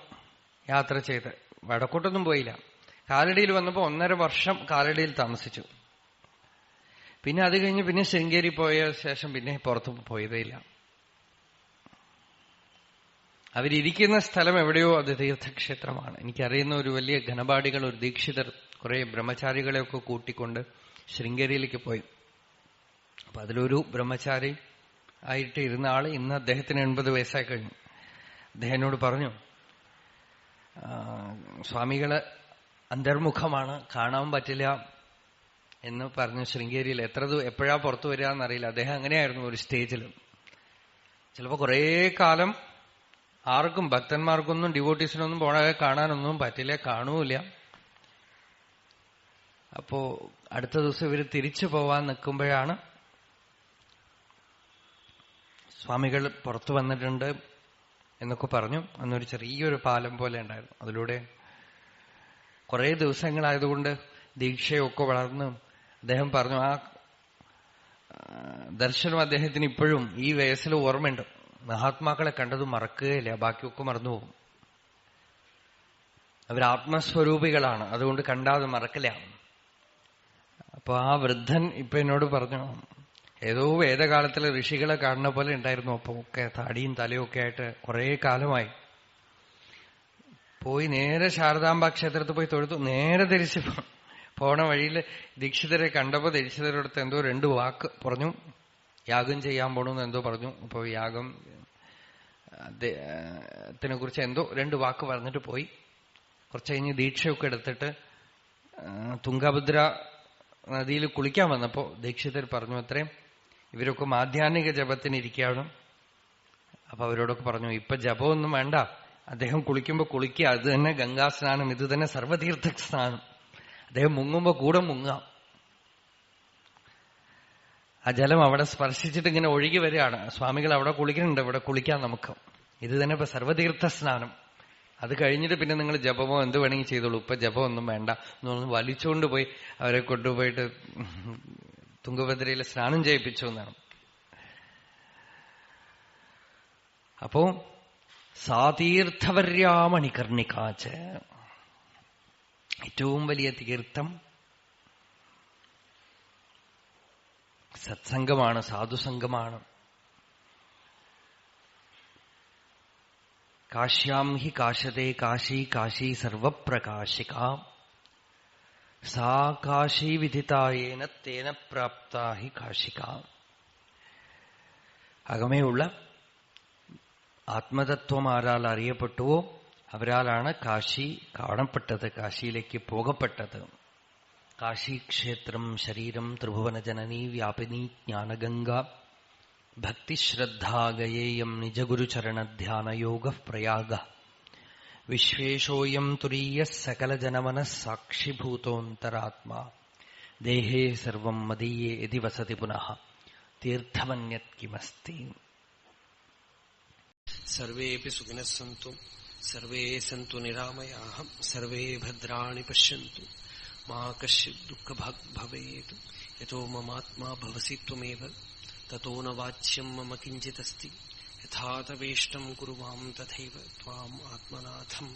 Speaker 2: യാത്ര ചെയ്ത്. വടക്കോട്ടൊന്നും പോയില്ല. കാലടിയിൽ വന്നപ്പോ 1.5 വർഷം കാലടിയിൽ താമസിച്ചു. പിന്നെ അത് കഴിഞ്ഞ് പിന്നെ ശൃംഗേരി പോയ ശേഷം പിന്നെ പുറത്തു പോയതേയില്ല. അവരിയ്ക്കുന്ന സ്ഥലം എവിടെയോ അത് തീർത്ഥക്ഷേത്രമാണ്. എനിക്കറിയുന്ന ഒരു വലിയ ഘനപാടികൾ, ഒരു ദീക്ഷിതർ കുറെ ബ്രഹ്മചാരികളെയൊക്കെ കൂട്ടിക്കൊണ്ട് ശൃംഗേരിയിലേക്ക് പോയി. അപ്പൊ അതിലൊരു ബ്രഹ്മചാരി ആയിട്ട് ഇരുന്ന ആള് ഇന്ന് അദ്ദേഹത്തിന് 80 വയസ്സായി കഴിഞ്ഞു. അദ്ദേഹനോട് പറഞ്ഞു, സ്വാമികള് അന്തർമുഖമാണ്, കാണാൻ പറ്റില്ല എന്ന് പറഞ്ഞു. ശൃംഗേരിയിൽ എപ്പോഴാ പുറത്തു വരിക എന്നറിയില്ല. അദ്ദേഹം അങ്ങനെയായിരുന്നു ഒരു സ്റ്റേജിൽ. ചിലപ്പോ കുറേ കാലം ആർക്കും, ഭക്തന്മാർക്കൊന്നും ഡിവോട്ടീസിനൊന്നും പോണെ കാണാനൊന്നും പറ്റില്ല, കാണൂല. അപ്പോ അടുത്ത ദിവസം ഇവര് തിരിച്ചു പോവാൻ നിൽക്കുമ്പോഴാണ് സ്വാമികൾ പുറത്തു വന്നിട്ടുണ്ട് എന്നൊക്കെ പറഞ്ഞു. അന്നൊരു ചെറിയൊരു പാലം പോലെ ഉണ്ടായിരുന്നു. അതിലൂടെ കുറെ ദിവസങ്ങളായതുകൊണ്ട് ദീക്ഷയൊക്കെ വളർന്നു. അദ്ദേഹം പറഞ്ഞു, ആ ദർശനം അദ്ദേഹത്തിന് ഇപ്പോഴും ഈ വയസ്സിൽ ഓർമ്മയുണ്ട്. മഹാത്മാക്കളെ കണ്ടത് മറക്കുകയില്ല, ബാക്കിയൊക്കെ മറന്നുപോകും. അവർ ആത്മസ്വരൂപികളാണ്, അതുകൊണ്ട് കണ്ടാതെ മറക്കില്ല. അപ്പൊ ആ വൃദ്ധൻ ഇപ്പൊ എന്നോട് പറഞ്ഞു, ഏതോ വേദകാലത്തിലെ ഋഷികളെ കാണുന്ന പോലെ ഉണ്ടായിരുന്നു. അപ്പൊ ഒക്കെ താടിയും തലയും ഒക്കെ ആയിട്ട് കുറെ കാലമായി. പോയി നേരെ ശാരദാംബ ക്ഷേത്രത്തിൽ പോയി തൊഴുതു. നേരെ തിരിച്ച് പോണ വഴിയിൽ ദീക്ഷിതരെ കണ്ടപ്പോ ദീക്ഷിതരടുത്ത് എന്തോ 2 വാക്ക് പറഞ്ഞു. യാഗം ചെയ്യാൻ പോണെന്ന് എന്തോ പറഞ്ഞു. അപ്പൊ യാഗത്തിനെ കുറിച്ച് എന്തോ 2 വാക്ക് പറഞ്ഞിട്ട് പോയി. കുറച്ച് കഴിഞ്ഞ് ദീക്ഷയൊക്കെ എടുത്തിട്ട് തുംഗഭദ്ര നദിയിൽ കുളിക്കാൻ വന്നപ്പോ ദീക്ഷിതർ പറഞ്ഞു അത്രയും, ഇവരൊക്കെ മാധ്യാഹ്നിക ജപത്തിന് ഇരിക്കുകയാണ്. അപ്പൊ അവരോടൊക്കെ പറഞ്ഞു, ഇപ്പൊ ജപമൊന്നും വേണ്ട, അദ്ദേഹം കുളിക്കുമ്പോ കുളിക്കുക, അത് തന്നെ ഗംഗാസ്നാനം, ഇത് തന്നെ സർവ്വതീർത്ഥ സ്നാനം. അദ്ദേഹം മുങ്ങുമ്പോ കൂടെ മുങ്ങാം. ആ ജലം അവിടെ സ്പർശിച്ചിട്ട് ഇങ്ങനെ ഒഴുകി വരികയാണ്. സ്വാമികൾ അവിടെ കുളിക്കുന്നുണ്ട്, ഇവിടെ കുളിക്കാം നമുക്ക്. ഇത് തന്നെ ഇപ്പൊ സർവ്വതീർത്ഥ സ്നാനം. അത് കഴിഞ്ഞിട്ട് പിന്നെ നിങ്ങൾ ജപമോ എന്ത് വേണമെങ്കിൽ ചെയ്തോളൂ, ഇപ്പൊ ജപമൊന്നും വേണ്ട എന്ന് പറഞ്ഞ് വലിച്ചുകൊണ്ട് പോയി അവരെ കൊണ്ടുപോയിട്ട് തുംഗഭദ്രയിൽ സ്നാനം ചെയ്യിപ്പിച്ചു എന്നാണ്. അപ്പോ സാതീർത്ഥവർയാമണികർണികാച്ച്, ഏറ്റവും വലിയ തീർത്ഥം സത്സംഗമാണ്, സാധുസംഗമാണ്. കാശ്യാം ഹി കാശതേ കാശി കാശി സർവപ്രകാശിക സാ കാശി വിധിതായേന തേന പ്രാപ്ത ഹി കാശിക. അകമേയുള്ള ആത്മതത്വം ആരാൽ അറിയപ്പെട്ടുവോ അവരാലാണ് കാശി കാണപ്പെട്ടത്, കാശിയിലേക്ക് പോകപ്പെട്ടത്. കാശീക്ഷേത്രം ശരീരം ത്രിഭുവനജനനീ വ്യാപിനി ജ്ഞാനഗംഗ ഭക്തിശ്രദ്ധാഗയേയം നിജഗുരുചരണധ്യാനയോഗ പ്രയാഗ വിശ്വേശോയം തുരീയ സകലജനമന സാക്ഷിഭൂതോന്തരാത്മാ ദേഹേ സർവം മദീയേ യദി വസതി പുനഃ തീർത്ഥമന്യത് കിമസ്തി.
Speaker 1: സർവേപി സുഖിനഃ സന്തു സർവേ സന്തു നിരാമയാഃ സർവേ ഭദ്രാണി പശ്യന്തു മാ കശ്ചിത് ദുഃഖഭാഗ് ഭവേത് യതോ മമാത്മാ ഭവസി ത്വമേവ തതോ ന വാച്യം മമ കിഞ്ചിദസ്തി യഥാ തവേഷ്ടം കുരു മാം തഥൈവ ത്വാം ആത്മനാഥം